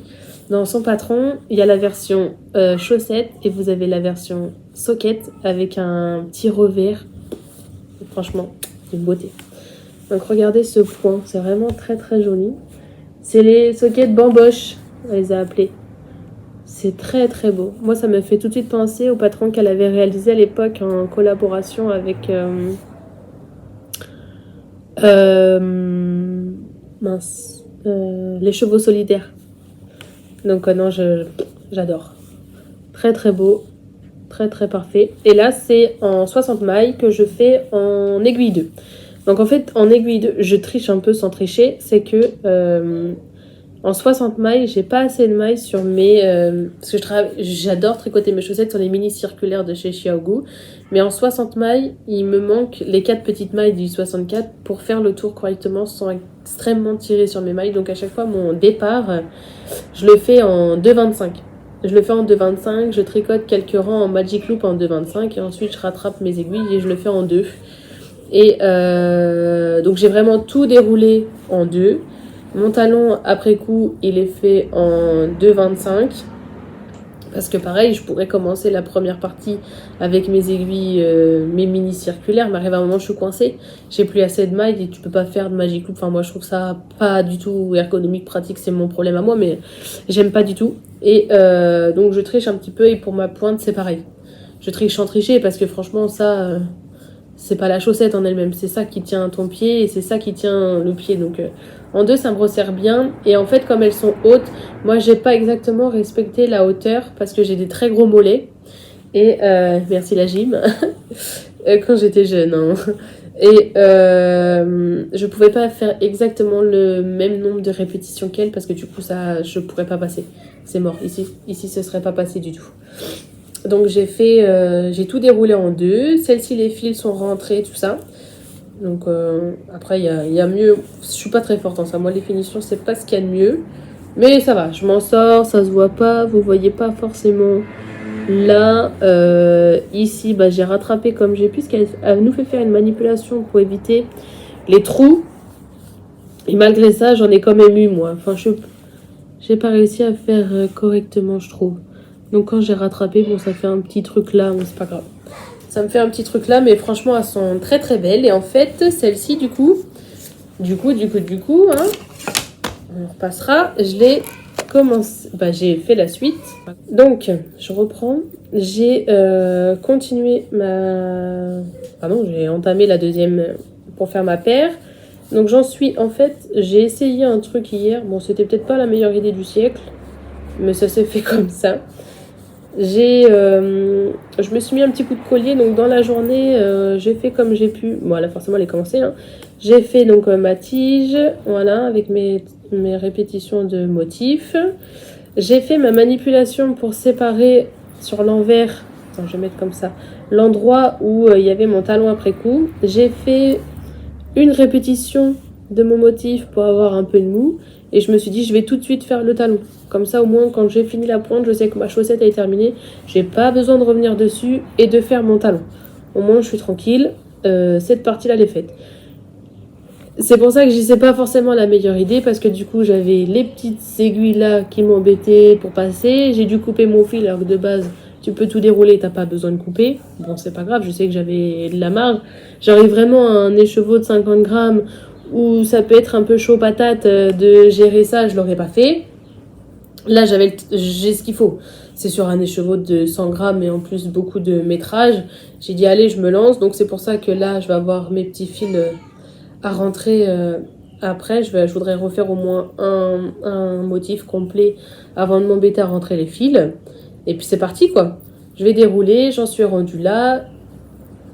dans son patron, il y a la version chaussette et vous avez la version soquette avec un petit revers. Franchement, c'est une beauté. Donc, regardez ce point, c'est vraiment très très joli. C'est les soquettes bamboche, on les a appelées. C'est très très beau. Moi, ça me fait tout de suite penser au patron qu'elle avait réalisé à l'époque en collaboration avec les chevaux solidaires. Donc non, j'adore. Très très beau, très très parfait. Et là, c'est en 60 mailles que je fais en aiguille 2. Donc en fait, en aiguille 2, je triche un peu sans tricher. C'est que en 60 mailles, j'ai pas assez de mailles sur mes... parce que j'adore tricoter mes chaussettes sur les mini circulaires de chez Xiaogu. Mais en 60 mailles, il me manque les 4 petites mailles du 64 pour faire le tour correctement sans extrêmement tirer sur mes mailles. Donc à chaque fois, mon départ, je le fais en 2,25. Je le fais en 2,25, je tricote quelques rangs en Magic Loop en 2,25 et ensuite je rattrape mes aiguilles et je le fais en 2. Et donc j'ai vraiment tout déroulé en 2. Mon talon, après coup, il est fait en 2,25. Parce que pareil, je pourrais commencer la première partie avec mes aiguilles, mes mini circulaires, mais arrive à un moment, je suis coincée. J'ai plus assez de mailles et tu peux pas faire de Magic Loop. Enfin, moi, je trouve ça pas du tout ergonomique, pratique, c'est mon problème à moi, mais j'aime pas du tout. Et donc, je triche un petit peu et pour ma pointe, c'est pareil. Je triche sans tricher parce que franchement, ça... c'est pas la chaussette en elle-même, c'est ça qui tient ton pied et c'est ça qui tient le pied. Donc en 2, ça me resserre bien. Et en fait, comme elles sont hautes, moi, j'ai pas exactement respecté la hauteur parce que j'ai des très gros mollets. Et merci la gym, quand j'étais jeune. Hein. Et je pouvais pas faire exactement le même nombre de répétitions qu'elle parce que du coup, ça, je pourrais pas passer. C'est mort. Ici, ce serait pas passé du tout. Donc j'ai tout déroulé en 2. Celle-ci, les fils sont rentrés, tout ça. Donc après, il y a mieux. Je suis pas très forte en ça. Moi, les finitions, c'est pas ce qu'il y a de mieux. Mais ça va, je m'en sors, ça se voit pas. Vous voyez pas forcément là. Ici, bah, j'ai rattrapé comme j'ai pu. Parce qu'elle nous fait faire une manipulation pour éviter les trous. Et malgré ça, j'en ai quand même eu, moi. Enfin, j'ai pas réussi à faire correctement, je trouve. Donc quand j'ai rattrapé, bon, ça fait un petit truc là, mais c'est pas grave. Ça me fait un petit truc là, mais franchement, elles sont très très belles. Et en fait, celle-ci, du coup, hein, on repassera. Je l'ai commencé, bah, j'ai fait la suite. Donc, je reprends. J'ai continué j'ai entamé la deuxième pour faire ma paire. Donc j'en suis, en fait, j'ai essayé un truc hier. Bon, c'était peut-être pas la meilleure idée du siècle, mais ça s'est fait comme ça. Je me suis mis un petit coup de collier, donc dans la journée, j'ai fait comme j'ai pu. Bon, là, forcément, elle est commencée. Hein. J'ai fait donc ma tige, voilà, avec mes répétitions de motifs. J'ai fait ma manipulation pour séparer sur l'envers, attends, je vais mettre comme ça, l'endroit où il y avait mon talon après coup. J'ai fait une répétition de mon motif pour avoir un peu de mou. Et je me suis dit, je vais tout de suite faire le talon. Comme ça, au moins, quand j'ai fini la pointe, je sais que ma chaussette est terminée. J'ai pas besoin de revenir dessus et de faire mon talon. Au moins, je suis tranquille. Cette partie-là, elle est faite. C'est pour ça que je dis c'est pas forcément la meilleure idée. Parce que du coup, j'avais les petites aiguilles là qui m'embêtaient pour passer. J'ai dû couper mon fil alors que de base, tu peux tout dérouler, t'as pas besoin de couper. Bon, c'est pas grave, je sais que j'avais de la marge. J'arrive vraiment à un écheveau de 50 grammes où ça peut être un peu chaud patate de gérer ça, je l'aurais pas fait. Là, j'ai ce qu'il faut. C'est sur un écheveau de 100 grammes et en plus beaucoup de métrage. J'ai dit, allez, je me lance. Donc, c'est pour ça que là, je vais avoir mes petits fils à rentrer après. Je voudrais refaire au moins un motif complet avant de m'embêter à rentrer les fils. Et puis, c'est parti, quoi. Je vais dérouler. J'en suis rendue là.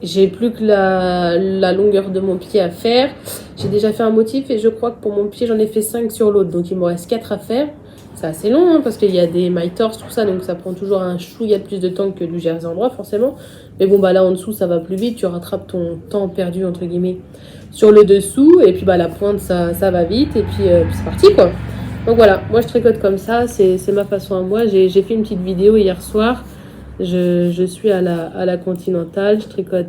J'ai plus que la longueur de mon pied à faire. J'ai déjà fait un motif et je crois que pour mon pied, j'en ai fait 5 sur l'autre. Donc, il me reste 4 à faire. C'est assez long hein, parce qu'il y a des mailles torse, tout ça. Donc, ça prend toujours un chouïa de plus de temps que du jersey en droit, forcément. Mais bon, bah là, en dessous, ça va plus vite. Tu rattrapes ton temps perdu, entre guillemets, sur le dessous. Et puis, bah la pointe, ça va vite. Et puis c'est parti, quoi. Donc voilà, moi je tricote comme ça, c'est ma façon à moi. J'ai fait une petite vidéo hier soir. Je suis à la Continentale, je tricote.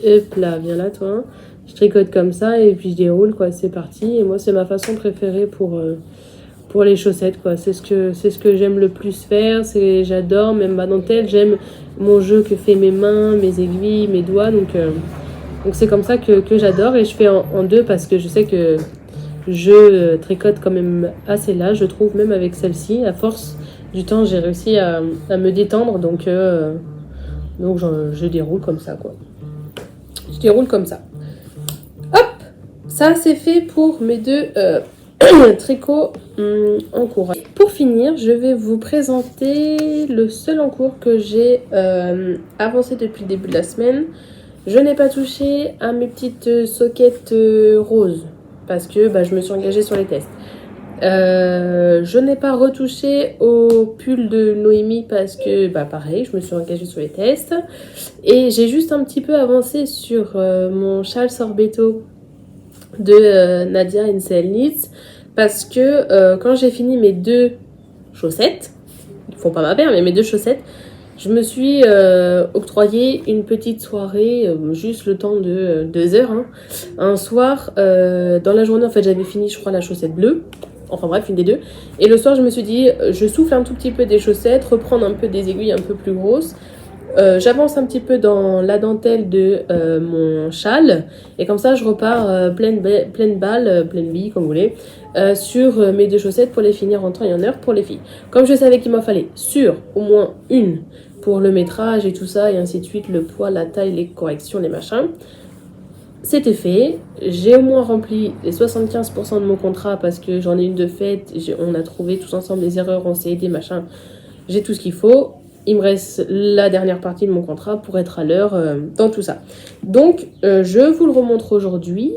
Hop là, viens là toi. Je tricote comme ça et puis je déroule quoi, c'est parti. Et moi c'est ma façon préférée pour les chaussettes quoi. C'est ce que j'aime le plus faire. J'adore même ma dentelle. J'aime mon jeu que fait mes mains, mes aiguilles, mes doigts. Donc c'est comme ça que j'adore et je fais en deux parce que je sais que je tricote quand même assez là, je trouve, même avec celle-ci. À force du temps, j'ai réussi à me détendre, donc je déroule comme ça, quoi. Je déroule comme ça. Hop, ça c'est fait pour mes deux tricots en cours. Pour finir, je vais vous présenter le seul en cours que j'ai avancé depuis le début de la semaine. Je n'ai pas touché à mes petites soquettes roses parce que je me suis engagée sur les tests. Je n'ai pas retouché au pull de Noémie parce que pareil, je me suis engagée sur les tests. Et j'ai juste un petit peu avancé sur mon châle sorbetto de Nadia NCL Knits parce que quand j'ai fini mes deux chaussettes, ils font pas ma paire mais mes deux chaussettes, je me suis octroyé une petite soirée, juste le temps de 2 heures. Hein. Un soir, dans la journée, en fait, j'avais fini, je crois, la chaussette bleue. Enfin bref, une des deux. Et le soir, je me suis dit, je souffle un tout petit peu des chaussettes, reprendre un peu des aiguilles un peu plus grosses. J'avance un petit peu dans la dentelle de mon châle. Et comme ça, je repars pleine balle, pleine bille, comme vous voulez, sur mes deux chaussettes pour les finir en temps et en heure pour les filles. Comme je savais qu'il m'en fallait sur au moins une pour le métrage et tout ça, et ainsi de suite, le poids, la taille, les corrections, les machins. C'était fait. J'ai au moins rempli les 75% de mon contrat parce que j'en ai une de faite. On a trouvé tous ensemble des erreurs, on s'est aidé, machin. J'ai tout ce qu'il faut. Il me reste la dernière partie de mon contrat pour être à l'heure dans tout ça. Donc, je vous le remontre aujourd'hui.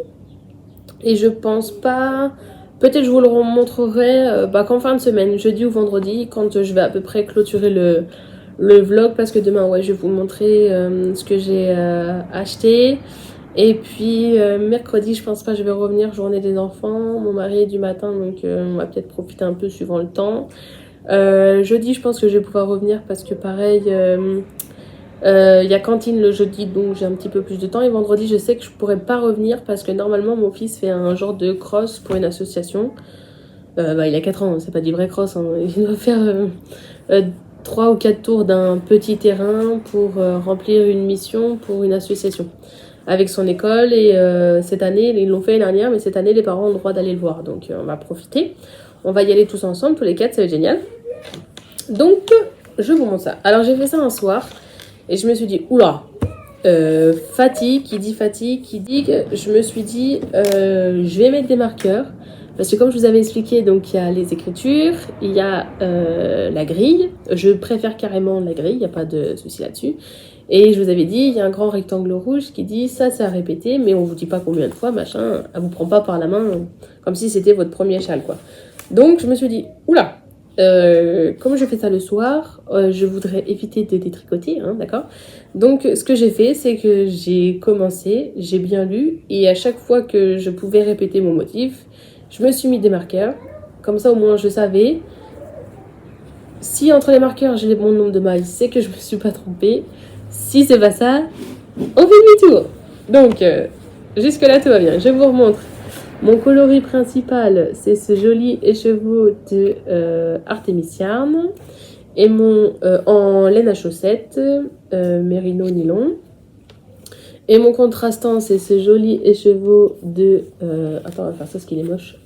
Et je pense pas... Peut-être je vous le remontrerai qu'en fin de semaine, jeudi ou vendredi, quand je vais à peu près clôturer le vlog. Parce que demain, ouais, je vais vous montrer ce que j'ai acheté. Et puis mercredi, je pense pas, je vais revenir, journée des enfants. Mon mari est du matin, donc on va peut-être profiter un peu suivant le temps. Jeudi, je pense que je vais pouvoir revenir parce que pareil, y a cantine le jeudi, donc j'ai un petit peu plus de temps. Et vendredi, je sais que je pourrais pas revenir parce que normalement, mon fils fait un genre de cross pour une association. Il a 4 ans, c'est pas du vrai cross. Hein. Il doit faire 3 ou 4 tours d'un petit terrain pour remplir une mission pour une association avec son école. Et cette année, ils l'ont fait l'année dernière, mais cette année, les parents ont le droit d'aller le voir. Donc on va profiter. On va y aller tous ensemble, tous les 4, ça va être génial. Donc, je vous montre ça. Alors, j'ai fait ça un soir et je me suis dit, oula, fatigue, qui dit je me suis dit, je vais mettre des marqueurs. Parce que comme je vous avais expliqué, donc il y a les écritures, il y a la grille. Je préfère carrément la grille, il n'y a pas de souci là-dessus. Et je vous avais dit, il y a un grand rectangle rouge qui dit ça, c'est à répéter, mais on vous dit pas combien de fois, machin. Elle vous prend pas par la main, comme si c'était votre premier châle, quoi. Donc je me suis dit, oula, comme je fais ça le soir, je voudrais éviter de détricoter, hein, d'accord. Donc ce que j'ai fait, c'est que j'ai commencé, j'ai bien lu, et à chaque fois que je pouvais répéter mon motif, je me suis mis des marqueurs. Comme ça, au moins, je savais. Si entre les marqueurs, j'ai mon nombre de mailles, c'est que je me suis pas trompée. Si c'est pas ça, on fait demi-tour. Donc, jusque-là, tout va bien. Je vous remontre. Mon coloris principal, c'est ce joli écheveau de Artemis Yarn. Et mon en laine à chaussettes, Merino nylon. Et mon contrastant, c'est ce joli écheveau de... Attends, on va faire ça parce qu'il est moche.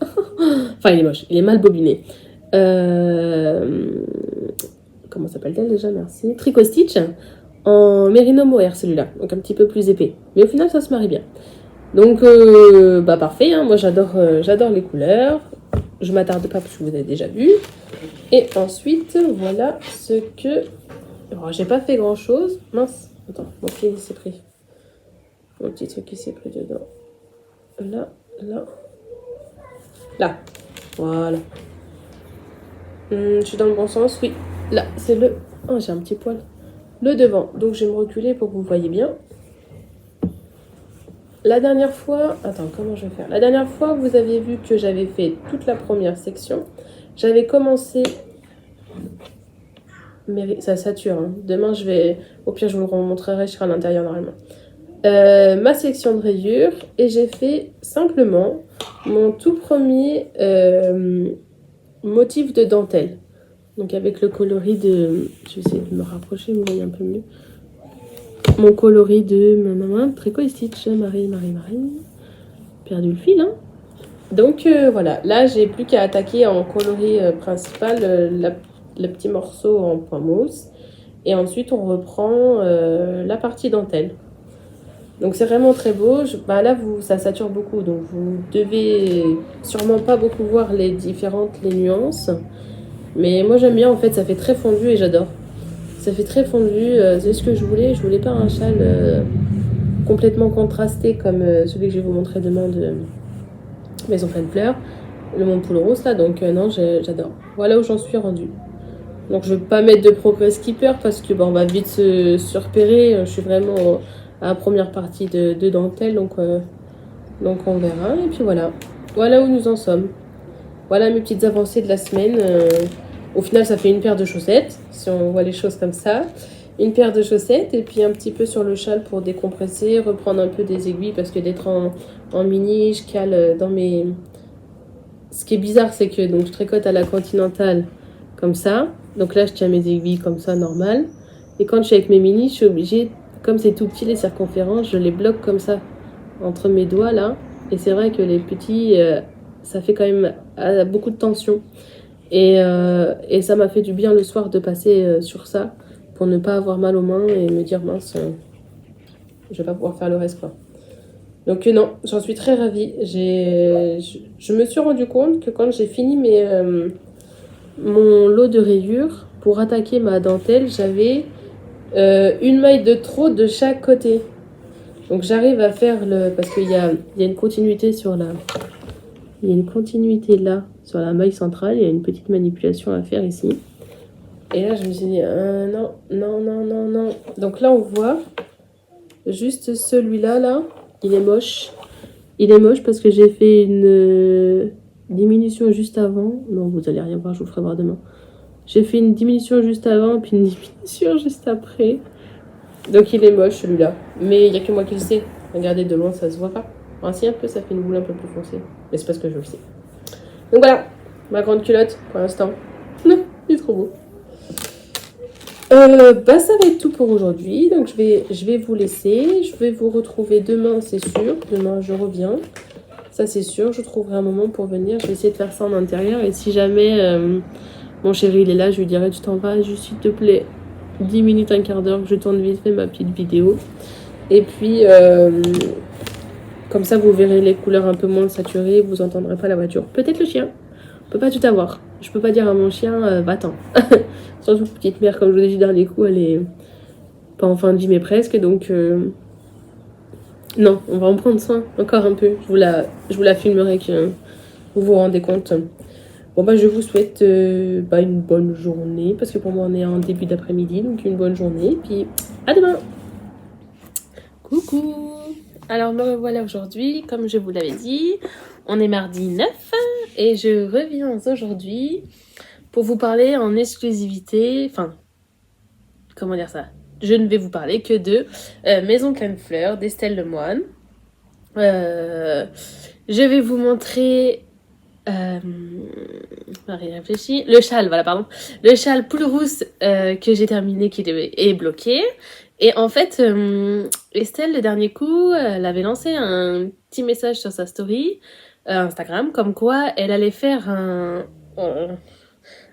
Enfin, il est moche. Il est mal bobiné. Comment s'appelle-t-elle déjà? Merci. Tricot Stitch. En Merino Mohair, celui-là. Donc un petit peu plus épais. Mais au final, ça se marie bien. Donc, parfait. Hein. Moi, j'adore les couleurs. Je m'attarde pas parce que vous avez déjà vu. Et ensuite, voilà ce que... Alors, j'ai pas fait grand-chose. Mince. Attends, mon pied, il s'est pris. Mon petit truc qui s'est pris dedans. Là. Là. Voilà. Je suis dans le bon sens, oui. Là, c'est le... Oh, j'ai un petit poil. Le devant. Donc, je vais me reculer pour que vous voyez bien. La dernière fois, attends, comment je vais faire? La dernière fois, vous avez vu que j'avais fait toute la première section. J'avais commencé, mais ça sature, hein. Demain, au pire, je vous le remontrerai, je serai à l'intérieur normalement. Ma section de rayures et j'ai fait simplement mon tout premier motif de dentelle. Donc avec le coloris de... Je vais essayer de me rapprocher, vous voyez un peu mieux. Mon coloris de Tricot et Stitch, Marie. Perdu le fil, hein. Donc voilà, là j'ai plus qu'à attaquer en coloris principal le petit morceau en point mousse. Et ensuite on reprend la partie dentelle. Donc c'est vraiment très beau. Là, ça sature beaucoup, donc vous devez sûrement pas beaucoup voir les nuances. Mais moi j'aime bien, en fait, ça fait très fondu et j'adore. Ça fait très fondu, c'est ce que je voulais. Je voulais pas un châle complètement contrasté comme celui que je vais vous montrer demain de Maison Pleine Fleurs, le Monde Poule Rose là, donc non, j'adore. Voilà où j'en suis rendue. Donc je vais pas mettre de progress keeper parce que on va vite se repérer. Je suis vraiment à la première partie de dentelle, donc on verra. Et puis voilà, voilà où nous en sommes. Voilà mes petites avancées de la semaine. Au final, ça fait une paire de chaussettes, si on voit les choses comme ça. Une paire de chaussettes et puis un petit peu sur le châle pour décompresser, reprendre un peu des aiguilles parce que d'être en mini, je cale dans mes... Ce qui est bizarre, c'est que donc, je tricote à la continentale comme ça. Donc là, je tiens mes aiguilles comme ça, normal. Et quand je suis avec mes mini, je suis obligée, comme c'est tout petit les circonférences, je les bloque comme ça, entre mes doigts là. Et c'est vrai que les petits, ça fait quand même beaucoup de tension. Et ça m'a fait du bien le soir de passer sur ça pour ne pas avoir mal aux mains et me dire mince, je vais pas pouvoir faire le reste quoi. Donc non, j'en suis très ravie. Je me suis rendu compte que quand j'ai fini mon lot de rayures, pour attaquer ma dentelle, j'avais une maille de trop de chaque côté. Donc j'arrive à faire parce qu'il y a une continuité sur la... Il y a une continuité là, sur la maille centrale. Il y a une petite manipulation à faire ici. Et là, je me suis dit, non. Donc là, on voit juste celui-là, là, il est moche. Il est moche parce que j'ai fait une diminution juste avant. Non, vous allez rien voir, je vous ferai voir demain. J'ai fait une diminution juste avant, puis une diminution juste après. Donc il est moche, celui-là. Mais il n'y a que moi qui le sais. Regardez, de loin, ça se voit pas. Enfin, si, un peu, ça fait une boule un peu plus foncée. Mais c'est parce que je le sais. Donc voilà, ma grande culotte, pour l'instant. Il est trop beau. Ça va être tout pour aujourd'hui. Donc je vais vous laisser. Je vais vous retrouver demain, c'est sûr. Demain, je reviens. Ça, c'est sûr. Je trouverai un moment pour venir. Je vais essayer de faire ça en intérieur. Et si jamais mon chéri il est là, je lui dirai tu t'en vas juste s'il te plaît 10 minutes, un quart d'heure, que je tourne vite fait ma petite vidéo. Et puis, comme ça, vous verrez les couleurs un peu moins saturées. Vous entendrez pas la voiture. Peut-être le chien. On peut pas tout avoir. Je peux pas dire à mon chien, va-t'en. Surtout petite mère, comme je vous l'ai dit dernier coup, elle est pas en fin de vie, mais presque. Donc, non, on va en prendre soin encore un peu. Je vous la filmerai que vous vous rendez compte. Bon, je vous souhaite une bonne journée. Parce que pour moi, on est en début d'après-midi. Donc, une bonne journée. Puis, à demain. Coucou. Alors, me revoilà aujourd'hui. Comme je vous l'avais dit, on est mardi 9. Et je reviens aujourd'hui pour vous parler en exclusivité, comment dire ça, je ne vais vous parler que de Maison Pleine Fleurs d'Estelle Lemoine. Je vais vous montrer, Marie réfléchit, le châle poule rousse que j'ai terminé, qui est bloqué. Et en fait, Estelle, le dernier coup, elle avait lancé un petit message sur sa story Instagram, comme quoi elle allait faire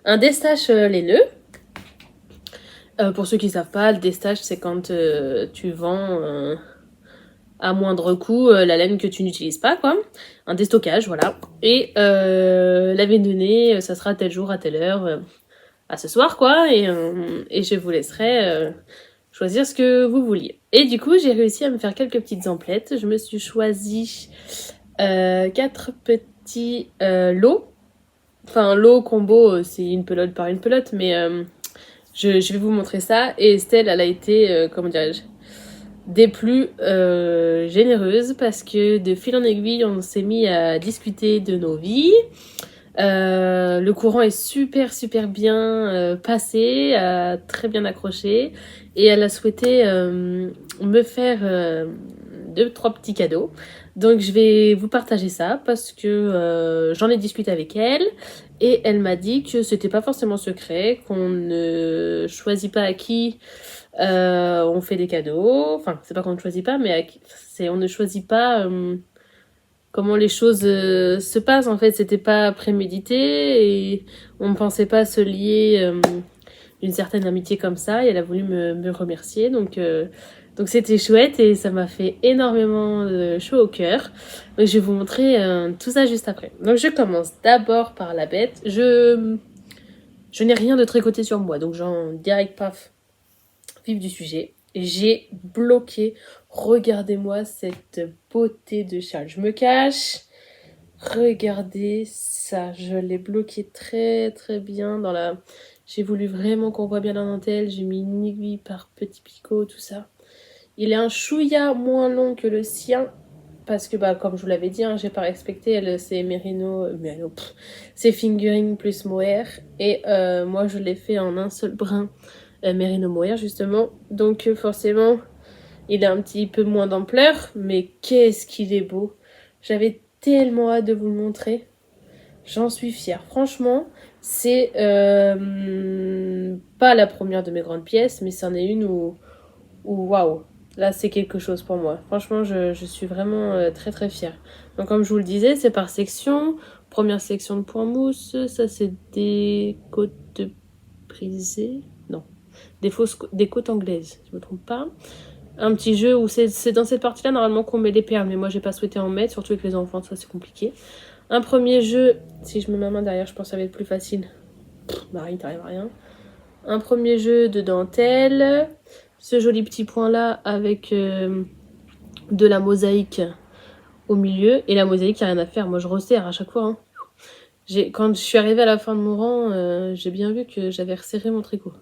un destache laineux. Pour ceux qui ne savent pas, le destache, c'est quand tu vends à moindre coût la laine que tu n'utilises pas, quoi. Un déstockage, voilà. Et l'avait donné, ça sera tel jour, à telle heure, à ce soir, quoi. Et je vous laisserai choisir ce que vous vouliez. Et du coup, j'ai réussi à me faire quelques petites emplettes. Je me suis choisi 4 petits lots. Enfin, lot combo, c'est une pelote par une pelote, mais je vais vous montrer ça. Et Estelle, elle a été, comment dirais-je, des plus généreuses parce que de fil en aiguille, on s'est mis à discuter de nos vies. Le courant est super bien passé, très bien accroché et elle a souhaité me faire 2-3 petits cadeaux. Donc je vais vous partager ça parce que j'en ai discuté avec elle et elle m'a dit que c'était pas forcément secret, qu'on ne choisit pas à qui on fait des cadeaux. Enfin, c'est pas qu'on ne choisit pas, mais on ne choisit pas comment les choses se passent. En fait, c'était pas prémédité et on ne pensait pas se lier d'une certaine amitié comme ça. Et elle a voulu me remercier. Donc c'était chouette et ça m'a fait énormément chaud au cœur. Donc je vais vous montrer tout ça juste après. Donc je commence d'abord par la bête. Je n'ai rien de tricoté sur moi, donc j'en direct paf, vif du sujet. J'ai bloqué. Regardez-moi cette beauté de châle. Je me cache. Regardez ça. Je l'ai bloqué très bien dans la... J'ai voulu vraiment qu'on voit bien la dentelle. J'ai mis une aiguille par petit picot, tout ça. Il est un chouïa moins long que le sien. Parce que, comme je vous l'avais dit, j'ai pas respecté. C'est c'est fingering plus mohair. Et moi, je l'ai fait en un seul brin. Merino mohair, justement. Donc, forcément, il a un petit peu moins d'ampleur. Mais qu'est-ce qu'il est beau. J'avais tellement hâte de vous le montrer. J'en suis fière. Franchement, c'est pas la première de mes grandes pièces, mais c'en est une où waouh, là c'est quelque chose pour moi. Franchement, je suis vraiment très fière. Donc comme je vous le disais, c'est par section. Première section de point mousse, ça c'est des côtes brisées. Non, des côtes anglaises, je me trompe pas. Un petit jeu où c'est dans cette partie-là normalement qu'on met les perles, mais moi j'ai pas souhaité en mettre, surtout avec les enfants, ça c'est compliqué. Un premier jeu, si je mets ma main derrière, je pense que ça va être plus facile. Marie, t'arrives à rien. Un premier jeu de dentelle, ce joli petit point là avec de la mosaïque au milieu, et la mosaïque, il n'y a rien à faire, moi je resserre à chaque fois. Hein. Quand je suis arrivée à la fin de mon rang, j'ai bien vu que j'avais resserré mon tricot.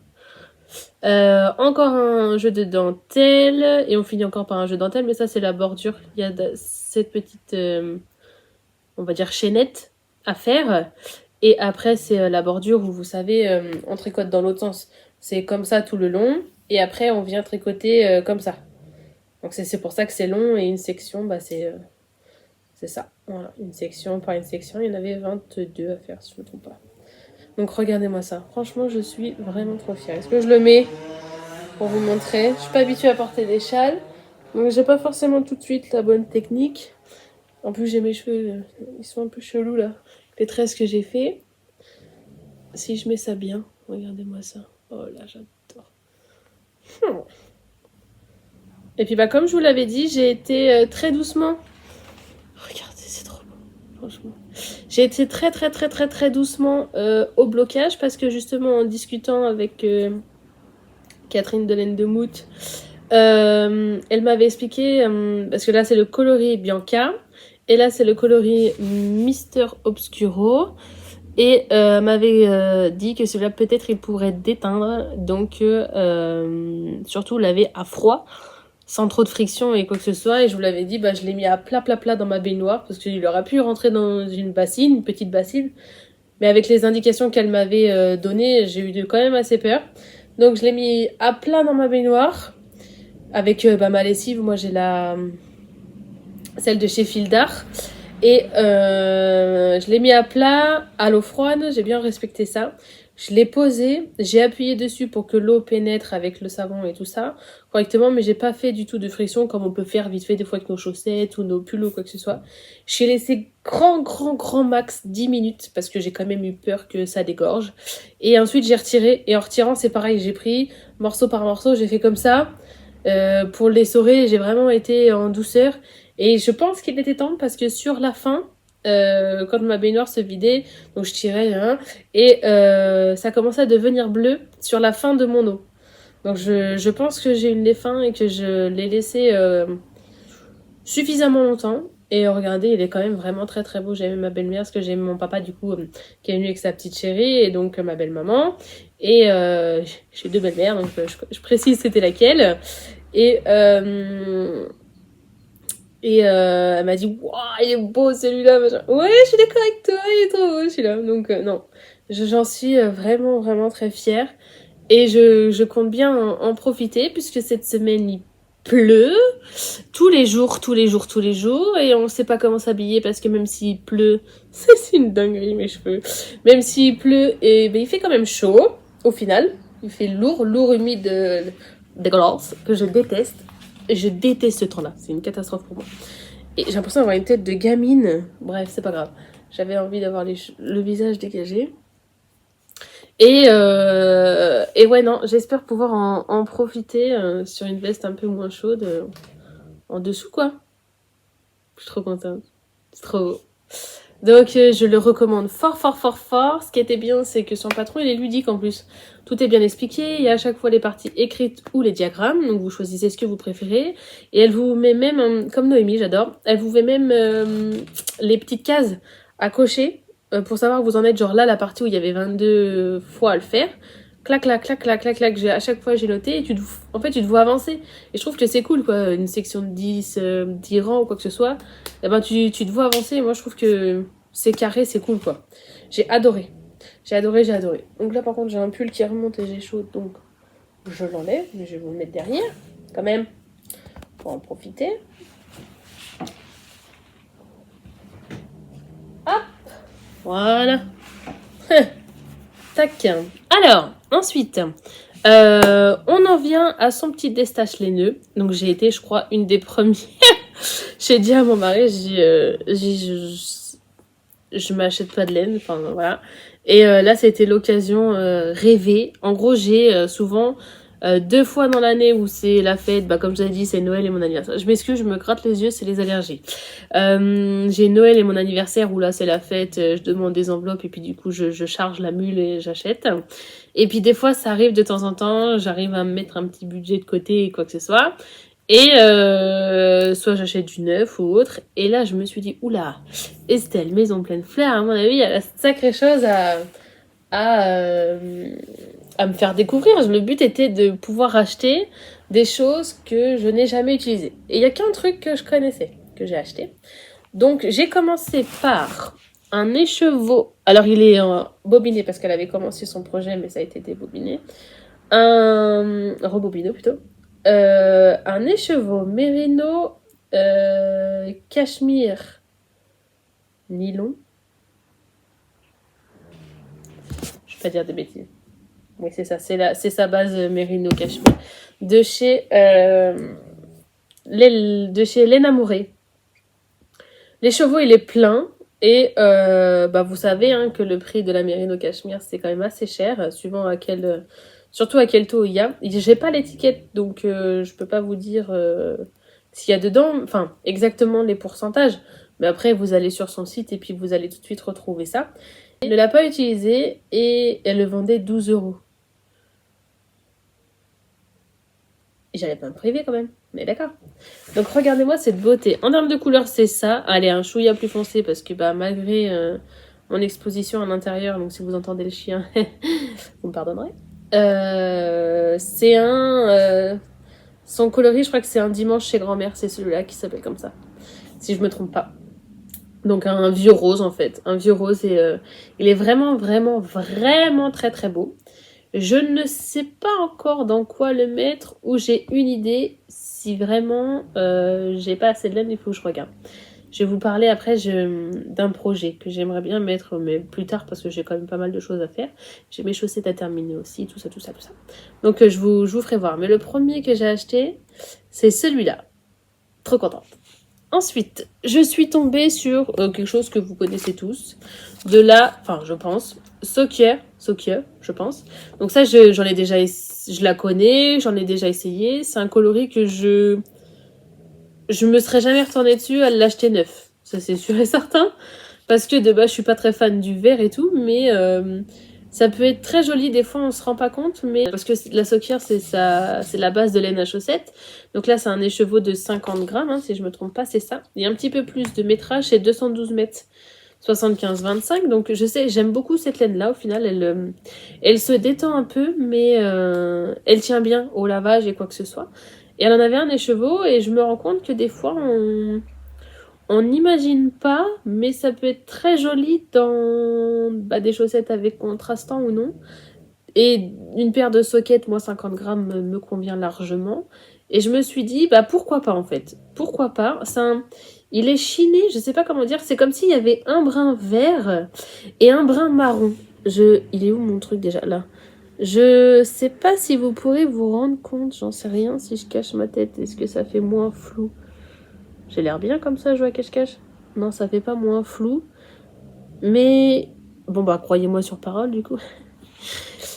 Encore un jeu de dentelle, et on finit encore par un jeu de dentelle, mais ça c'est la bordure. Il y a cette petite, on va dire, chaînette à faire, et après c'est la bordure où vous savez, on tricote dans l'autre sens. C'est comme ça tout le long, et après on vient tricoter comme ça. Donc c'est pour ça que c'est long, et une section, c'est ça. Voilà, une section par une section, il y en avait 22 à faire si je ne me trompe pas. Donc regardez-moi ça. Franchement, je suis vraiment trop fière. Est-ce que je le mets pour vous montrer? Je suis pas habituée à porter des châles, donc j'ai pas forcément tout de suite la bonne technique. En plus, j'ai mes cheveux, ils sont un peu chelous là. Les tresses que j'ai fait. Si je mets ça bien, regardez-moi ça. Oh là, j'adore. Et puis comme je vous l'avais dit, j'ai été très doucement. Regardez, c'est trop beau, franchement. J'ai été très doucement au blocage parce que justement en discutant avec Catherine Delaine de Mout, elle m'avait expliqué, parce que là c'est le coloris Bianca et là c'est le coloris Mister Obscuro, et m'avait dit que celui-là peut-être il pourrait déteindre, donc surtout laver à froid sans trop de friction et quoi que ce soit. Et je vous l'avais dit, je l'ai mis à plat dans ma baignoire parce qu'il aurait pu rentrer dans une petite bassine, mais avec les indications qu'elle m'avait données, j'ai eu quand même assez peur. Donc je l'ai mis à plat dans ma baignoire avec ma lessive. Moi j'ai celle de chez Fildar, et je l'ai mis à plat à l'eau froide. J'ai bien respecté ça. Je l'ai posé, j'ai appuyé dessus pour que l'eau pénètre avec le savon et tout ça correctement, mais j'ai pas fait du tout de friction comme on peut faire vite fait des fois avec nos chaussettes ou nos pulls ou quoi que ce soit. J'ai laissé grand max 10 minutes parce que j'ai quand même eu peur que ça dégorge. Et ensuite j'ai retiré, et en retirant c'est pareil, j'ai pris morceau par morceau, j'ai fait comme ça. Pour l'essorer, j'ai vraiment été en douceur. Et je pense qu'il était temps parce que sur la fin, quand ma baignoire se vidait, donc je tirais, et ça commençait à devenir bleu sur la fin de mon eau. Donc je pense que j'ai eu les fins et que je l'ai laissé suffisamment longtemps. Et regardez, il est quand même vraiment très beau. J'ai aimé ma belle-mère parce que j'ai aimé mon papa du coup qui est venu avec sa petite chérie, et donc ma belle-maman. Et j'ai deux belles-mères, donc je précise c'était laquelle. Et, elle m'a dit, waouh, il est beau celui-là. Machin. Ouais, je suis d'accord avec toi, il est trop beau celui-là. Donc, non, j'en suis vraiment, vraiment très fière. Et je compte bien en profiter, puisque cette semaine, il pleut. Tous les jours, tous les jours, tous les jours. Et on sait pas comment s'habiller, parce que même s'il pleut, c'est une dinguerie, mes cheveux. Même s'il pleut, et, ben, il fait quand même chaud, au final. Il fait lourd, lourd, humide, dégueulasse, que je déteste. Je déteste ce temps-là, c'est une catastrophe pour moi. Et j'ai l'impression d'avoir une tête de gamine. Bref, c'est pas grave. J'avais envie d'avoir le visage dégagé. Et ouais, non, j'espère pouvoir en profiter sur une veste un peu moins chaude en dessous, quoi. Je suis trop contente. C'est trop beau. Donc, je le recommande fort, fort, fort, fort. Ce qui était bien, c'est que son patron, il est ludique en plus. Tout est bien expliqué. Il y a à chaque fois les parties écrites ou les diagrammes. Donc, vous choisissez ce que vous préférez. Et elle vous met même, comme Noémie, j'adore, elle vous met même les petites cases à cocher pour savoir où vous en êtes. Genre là, la partie où il y avait 22 fois à le faire. Clac, clac, clac, clac, clac, clac. À chaque fois, j'ai noté. Et en fait, tu te vois avancer. Et je trouve que c'est cool, quoi. Une section de 10 rangs ou quoi que ce soit. Et ben, tu te vois avancer. Et moi, je trouve que c'est carré, c'est cool, quoi. J'ai adoré. J'ai adoré, j'ai adoré. Donc là, par contre, j'ai un pull qui remonte et j'ai chaud. Donc, je l'enlève. Mais je vais vous le mettre derrière, quand même, pour en profiter. Hop. Voilà. Tac. Alors, ensuite, on en vient à son petit destache laineux. Donc, j'ai été, je crois, une des premières. J'ai dit à mon mari, je m'achète pas de laine, enfin voilà. Et là, c'était l'occasion rêvée. En gros, j'ai souvent 2 fois dans l'année où c'est la fête, bah comme je l'ai dit, c'est Noël et mon anniversaire. Je m'excuse, je me gratte les yeux, c'est les allergies. J'ai Noël et mon anniversaire où là c'est la fête, je demande des enveloppes et puis du coup je charge la mule et j'achète. Et puis des fois ça arrive de temps en temps, j'arrive à me mettre un petit budget de côté et quoi que ce soit. Et soit j'achète du neuf ou autre. Et là, je me suis dit, oula, Estelle, maison pleine fleurs, à mon avis, il y a la sacrée chose à, à me faire découvrir. Le but était de pouvoir acheter des choses que je n'ai jamais utilisées. Et il n'y a qu'un truc que je connaissais, que j'ai acheté. Donc, j'ai commencé par un écheveau. Alors, il est bobiné parce qu'elle avait commencé son projet, mais ça a été débobiné. Un rebobino plutôt. Un écheveau mérino cachemire nylon. Je vais pas dire des bêtises. Oui, c'est ça. C'est sa base mérino cachemire. De chez Lena Mouré. L'écheveau, il est plein. Et bah, vous savez hein, que le prix de la mérino cachemire, c'est quand même assez cher, suivant à quel... surtout à quel taux il y a. J'ai pas l'étiquette, donc je peux pas vous dire s'il y a dedans, enfin exactement les pourcentages. Mais après, vous allez sur son site et puis vous allez tout de suite retrouver ça. Elle ne l'a pas utilisé et elle le vendait 12 €. Et j'allais pas me priver quand même, mais d'accord. Donc regardez-moi cette beauté. En termes de couleur, c'est ça. Allez, un chouïa plus foncé parce que bah malgré mon exposition à l'intérieur, donc si vous entendez le chien, vous me pardonnerez. C'est un... son coloris, je crois que c'est un dimanche chez grand-mère, c'est celui-là qui s'appelle comme ça, si je me trompe pas. Donc un vieux rose en fait, un vieux rose et il est vraiment, vraiment, vraiment très très beau. Je ne sais pas encore dans quoi le mettre ou j'ai une idée si vraiment j'ai pas assez de laine, il faut que je regarde. Je vais vous parler après d'un projet que j'aimerais bien mettre, mais plus tard parce que j'ai quand même pas mal de choses à faire. J'ai mes chaussettes à terminer aussi, tout ça, tout ça, tout ça. Donc je vous ferai voir. Mais le premier que j'ai acheté, c'est celui-là. Trop contente. Ensuite, je suis tombée sur quelque chose que vous connaissez tous. Enfin je pense, Sokia, je pense. Donc ça, je la connais, j'en ai déjà essayé. C'est un coloris que je me serais jamais retournée dessus à l'acheter neuf. Ça, c'est sûr et certain. Parce que de base, je suis pas très fan du vert et tout, mais ça peut être très joli. Des fois, on se rend pas compte, mais parce que la Sokia, c'est la base de laine à chaussettes. Donc là, c'est un écheveau de 50 grammes, hein, si je me trompe pas, c'est ça. Il y a un petit peu plus de métrage, c'est 212 mètres. 75-25, donc je sais, j'aime beaucoup cette laine-là, au final, elle se détend un peu, mais elle tient bien au lavage et quoi que ce soit. Et elle en avait un écheveau et je me rends compte que des fois on n'imagine pas, mais ça peut être très joli dans des chaussettes avec contrastant ou non. Et une paire de sockets, moi 50 grammes me convient largement. Et je me suis dit, pourquoi pas en fait. Pourquoi pas. Il est chiné, je sais pas comment dire. C'est comme s'il y avait un brin vert et un brin marron. Il est où mon truc déjà là? Je sais pas si vous pourrez vous rendre compte, j'en sais rien si je cache ma tête. Est-ce que ça fait moins flou? J'ai l'air bien comme ça, jouer à cache-cache? Non, ça fait pas moins flou. Mais bon, croyez-moi sur parole du coup.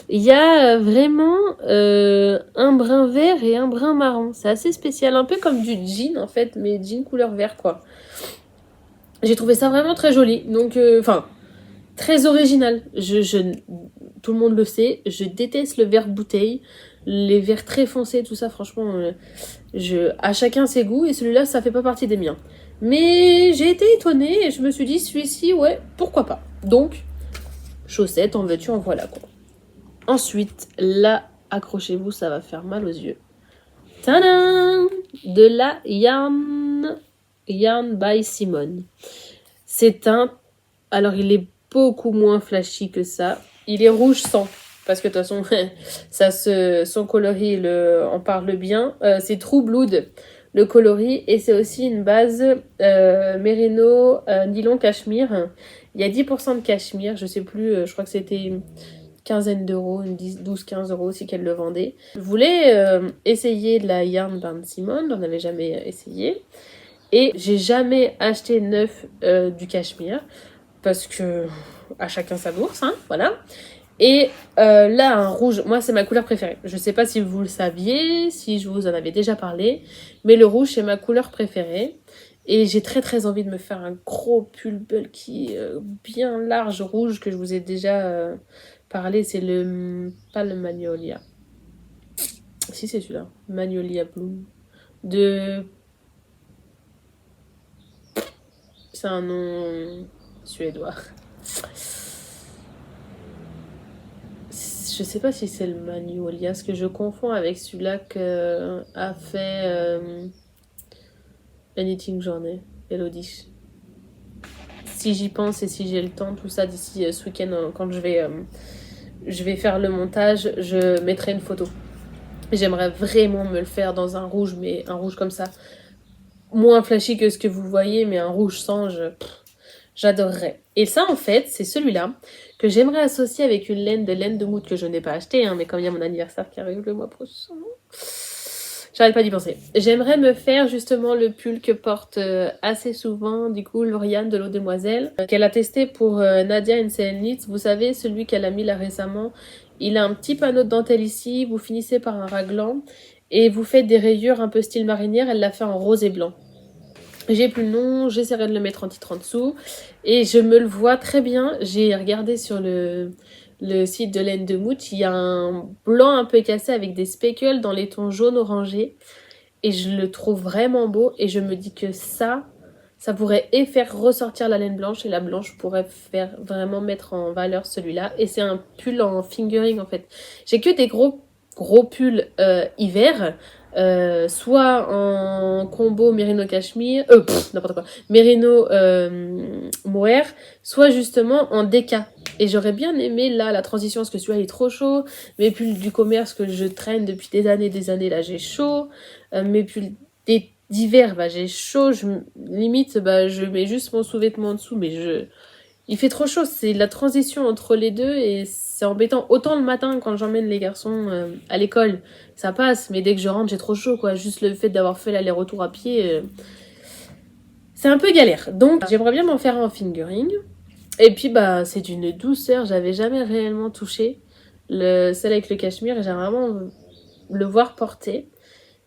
Il y a vraiment un brin vert et un brin marron. C'est assez spécial, un peu comme du jean en fait, mais jean couleur vert quoi. J'ai trouvé ça vraiment très joli. Donc, très original. Tout le monde le sait, je déteste le vert bouteille. Les verts très foncés, tout ça, franchement, à chacun ses goûts. Et celui-là, ça fait pas partie des miens. Mais j'ai été étonnée et je me suis dit, celui-ci, ouais, pourquoi pas. Donc, chaussettes, en veux-tu, en voilà quoi. Ensuite, là, accrochez-vous, ça va faire mal aux yeux. Tadam! De la Yarn by Simone. Alors, il est beaucoup moins flashy que ça. Il est rouge sang. Parce que de toute façon, son coloris en parle bien. C'est True Blood, le coloris. Et c'est aussi une base Merino nylon cachemire. Il y a 10% de cachemire. Je sais plus, je crois que c'était une quinzaine d'euros, 12-15 euros aussi qu'elle le vendait. Je voulais essayer de la Yarn by Simone. J'en avais jamais essayé. Et j'ai jamais acheté neuf du cachemire. Parce que à chacun sa bourse, hein, voilà. Et là, un rouge, moi c'est ma couleur préférée. Je sais pas si vous le saviez, si je vous en avais déjà parlé, mais le rouge c'est ma couleur préférée. Et j'ai très très envie de me faire un gros pull bulky bien large rouge que je vous ai déjà parlé. C'est pas le Magnolia. Si c'est celui-là, Magnolia Bloom. C'est un nom suédois. Je sais pas si c'est le Magnolia, ce que je confonds avec celui-là qu'a fait Anything Journey, Elodie. Si j'y pense et si j'ai le temps, tout ça d'ici ce week-end, quand je vais faire le montage, je mettrai une photo. J'aimerais vraiment me le faire dans un rouge, mais un rouge comme ça. Moins flashy que ce que vous voyez, mais un rouge sange, j'adorerais. Et ça, en fait, c'est celui-là que j'aimerais associer avec une laine de Mood que je n'ai pas acheté, mais comme il y a mon anniversaire qui arrive le mois prochain, j'arrête pas d'y penser. J'aimerais me faire justement le pull que porte assez souvent, du coup, Lauriane de l'Eau Demoiselle, qu'elle a testé pour Nadia Knits. Vous savez, celui qu'elle a mis là récemment, il a un petit panneau de dentelle ici, vous finissez par un raglan, et vous faites des rayures un peu style marinière, elle l'a fait en rose et blanc. J'ai plus le nom, j'essaierai de le mettre en titre en dessous. Et je me le vois très bien. J'ai regardé sur le site de Laine de Mout. Il y a un blanc un peu cassé avec des speckles dans les tons jaune orangé. Et je le trouve vraiment beau. Et je me dis que ça pourrait faire ressortir la laine blanche. Et la blanche pourrait vraiment mettre en valeur celui-là. Et c'est un pull en fingering en fait. J'ai que des gros pulls hiver. Soit en combo Merino Cachemire, n'importe quoi, Merino Mohair, soit justement en déca. Et j'aurais bien aimé là la transition parce que celui-là il est trop chaud. Mes pulls du commerce que je traîne depuis des années, là j'ai chaud. Mes pulls d'hiver, j'ai chaud. Limite, je mets juste mon sous-vêtement en dessous, mais il fait trop chaud. C'est la transition entre les deux et c'est embêtant. Autant le matin quand j'emmène les garçons à l'école, ça passe, mais dès que je rentre, j'ai trop chaud, quoi. Juste le fait d'avoir fait l'aller-retour à pied, c'est un peu galère. Donc, j'aimerais bien m'en faire en fingering. Et puis, c'est d'une douceur. J'avais jamais réellement touché celle avec le cachemire et j'aimerais vraiment le voir porter.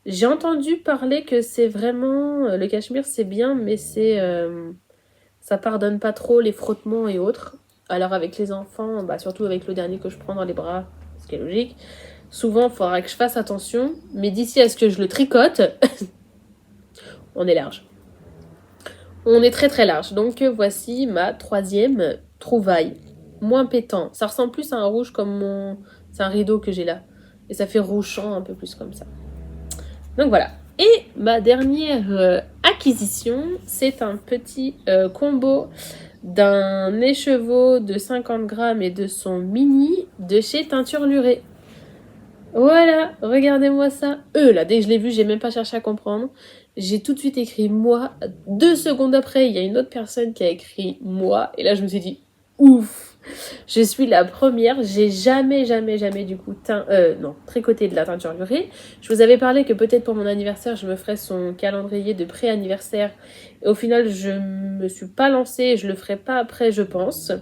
J'ai entendu parler que c'est vraiment... le cachemire, c'est bien, mais ça pardonne pas trop les frottements et autres. Alors avec les enfants, surtout avec le dernier que je prends dans les bras, ce qui est logique, souvent il faudra que je fasse attention, mais d'ici à ce que je le tricote, on est large. On est très très large. Donc voici ma troisième trouvaille. Moins pétant. Ça ressemble plus à un rouge comme c'est un rideau que j'ai là. Et ça fait rougeant un peu plus comme ça. Donc voilà. Et ma dernière acquisition, c'est un petit combo d'un écheveau de 50 grammes et de son mini de chez Teinture Lurée. Voilà, regardez-moi ça. Là, dès que je l'ai vu, j'ai même pas cherché à comprendre. J'ai tout de suite écrit moi. 2 secondes après, il y a une autre personne qui a écrit moi. Et là, je me suis dit, ouf, je suis la première. J'ai jamais du coup tricoté de la teinture lurée. Je vous avais parlé que peut-être pour mon anniversaire, je me ferais son calendrier de pré-anniversaire. Et au final, je me suis pas lancée et je le ferai pas après, je pense.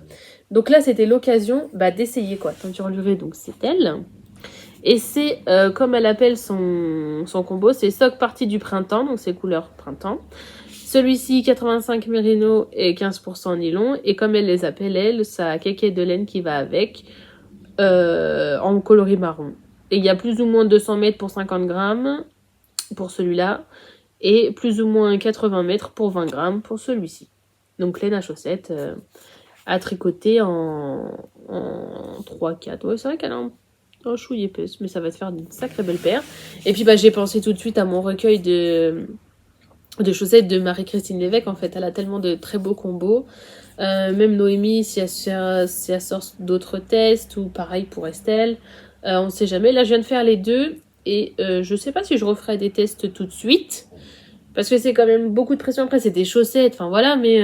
Donc là, c'était l'occasion d'essayer quoi. Teinture lurée, donc c'est elle. Et c'est, comme elle appelle son combo, c'est Sock Party du printemps, donc c'est couleur printemps. Celui-ci, 85 mérino et 15% nylon. Et comme elle les appelle, elle, sa kékette de laine qui va avec, en coloris marron. Et il y a plus ou moins 200 mètres pour 50 grammes pour celui-là. Et plus ou moins 80 mètres pour 20 grammes pour celui-ci. Donc laine à chaussettes à tricoter en 3-4. Ouais, c'est vrai qu'elle a un chouille épaisse, mais ça va te faire une sacrée belle paire. Et puis j'ai pensé tout de suite à mon recueil de chaussettes de Marie-Christine Lévesque. En fait, elle a tellement de très beaux combos. Même Noémie, si elle sort d'autres tests, ou pareil pour Estelle, on sait jamais. Là, je viens de faire les deux, et je sais pas si je referai des tests tout de suite, parce que c'est quand même beaucoup de pression. Après, c'est des chaussettes, enfin voilà, mais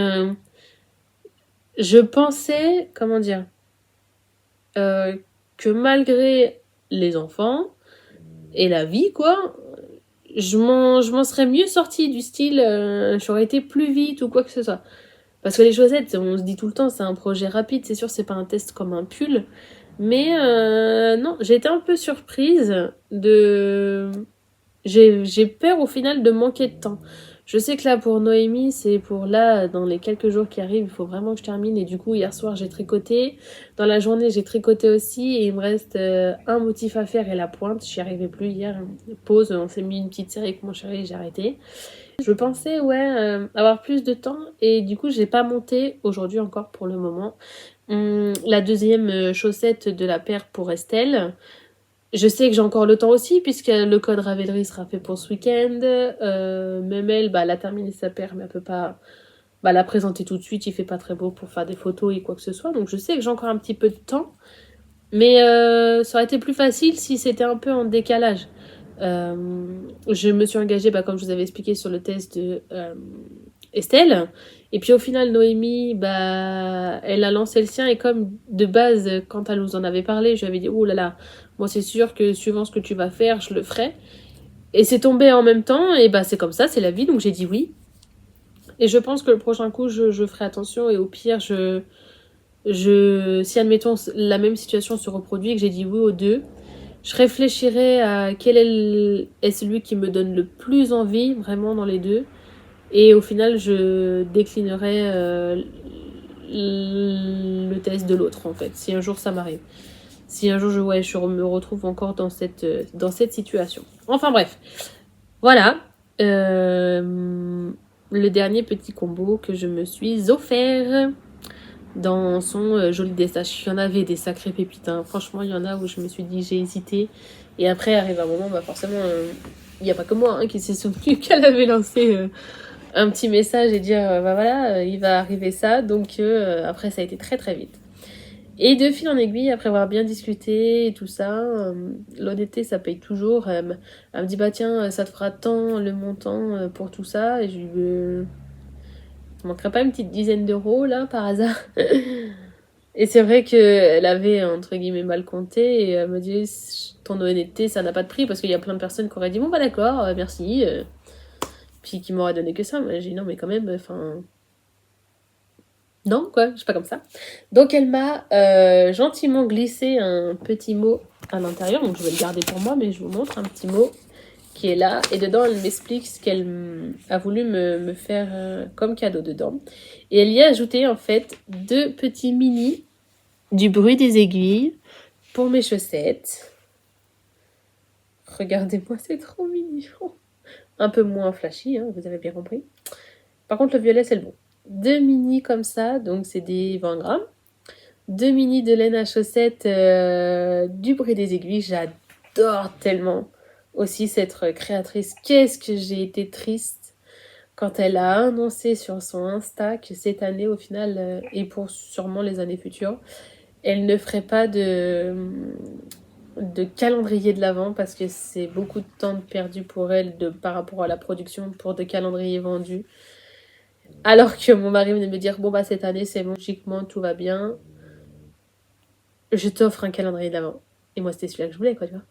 je pensais, comment dire, que malgré les enfants et la vie, quoi, je m'en serais mieux sortie du style, j'aurais été plus vite ou quoi que ce soit. Parce que les chaussettes, on se dit tout le temps, c'est un projet rapide, c'est sûr, c'est pas un test comme un pull. Mais non, j'ai été un peu surprise de... J'ai peur au final de manquer de temps. Je sais que là pour Noémie, c'est pour là, dans les quelques jours qui arrivent, il faut vraiment que je termine. Et du coup, hier soir, j'ai tricoté. Dans la journée, j'ai tricoté aussi. Et il me reste un motif à faire et la pointe. J'y arrivais plus hier. Pause, on s'est mis une petite série avec mon chéri et j'ai arrêté. Je pensais, avoir plus de temps. Et du coup, j'ai pas monté aujourd'hui encore pour le moment. La deuxième chaussette de la paire pour Estelle. Je sais que j'ai encore le temps aussi, puisque le code Ravelry sera fait pour ce week-end. Même elle, elle a terminé sa paire, mais elle peut pas la présenter tout de suite. Il fait pas très beau pour faire des photos et quoi que ce soit. Donc je sais que j'ai encore un petit peu de temps. Mais ça aurait été plus facile si c'était un peu en décalage. Je me suis engagée, comme je vous avais expliqué, sur le test de Estelle. Et puis au final, Noémie, elle a lancé le sien. Et comme de base, quand elle nous en avait parlé, je lui avais dit, oh là là, moi c'est sûr que suivant ce que tu vas faire, je le ferai. Et c'est tombé en même temps. Et c'est comme ça, c'est la vie. Donc j'ai dit oui. Et je pense que le prochain coup, je ferai attention. Et au pire, si admettons la même situation se reproduit et que j'ai dit oui aux deux, je réfléchirai à quel est celui qui me donne le plus envie, vraiment dans les deux. Et au final, je déclinerai le test de l'autre, en fait, si un jour ça m'arrive. Si un jour je me retrouve encore dans cette situation. Enfin bref, voilà. Le dernier petit combo que je me suis offert dans son joli destage. Il y en avait des sacrés pépites. Hein. Franchement, il y en a où je me suis dit, j'ai hésité. Et après, arrive un moment, forcément, il n'y a pas que moi qui s'est souvenu qu'elle avait lancé un petit message et dire, voilà, il va arriver ça. Donc après, ça a été très très vite. Et de fil en aiguille, après avoir bien discuté et tout ça, l'honnêteté, ça paye toujours. Elle me dit, tiens, ça te fera tant le montant pour tout ça. Et je lui dis, ça manquerait pas une petite dizaine d'euros, là, par hasard. Et c'est vrai qu'elle avait, entre guillemets, mal compté. Et elle me dit, ton honnêteté, ça n'a pas de prix. Parce qu'il y a plein de personnes qui auraient dit, bon, d'accord, merci. Puis qui m'auraient donné que ça. Moi, j'ai dit, non, mais quand même, non, quoi, je suis pas comme ça. Donc elle m'a gentiment glissé un petit mot à l'intérieur, donc je vais le garder pour moi, mais je vous montre un petit mot qui est là. Et dedans, elle m'explique ce qu'elle a voulu me faire comme cadeau dedans. Et elle y a ajouté en fait 2 petits mini du bruit des aiguilles pour mes chaussettes. Regardez-moi, c'est trop mignon. Un peu moins flashy, hein, vous avez bien compris. Par contre, le violet, c'est le bon. 2 mini comme ça, donc c'est des 20 grammes. 2 mini de laine à chaussettes du bruit des aiguilles, j'adore tellement. aussi cette créatrice. Qu'est-ce que j'ai été triste quand elle a annoncé sur son Insta que cette année, au final, et pour sûrement les années futures, elle ne ferait pas de calendrier de l'Avent parce que c'est beaucoup de temps perdu pour elle par rapport à la production pour des calendriers vendus. Alors que mon mari venait me dire, bon bah cette année c'est bon, logiquement tout va bien, je t'offre un calendrier de l'Avent. Et moi c'était celui-là que je voulais, quoi, tu vois.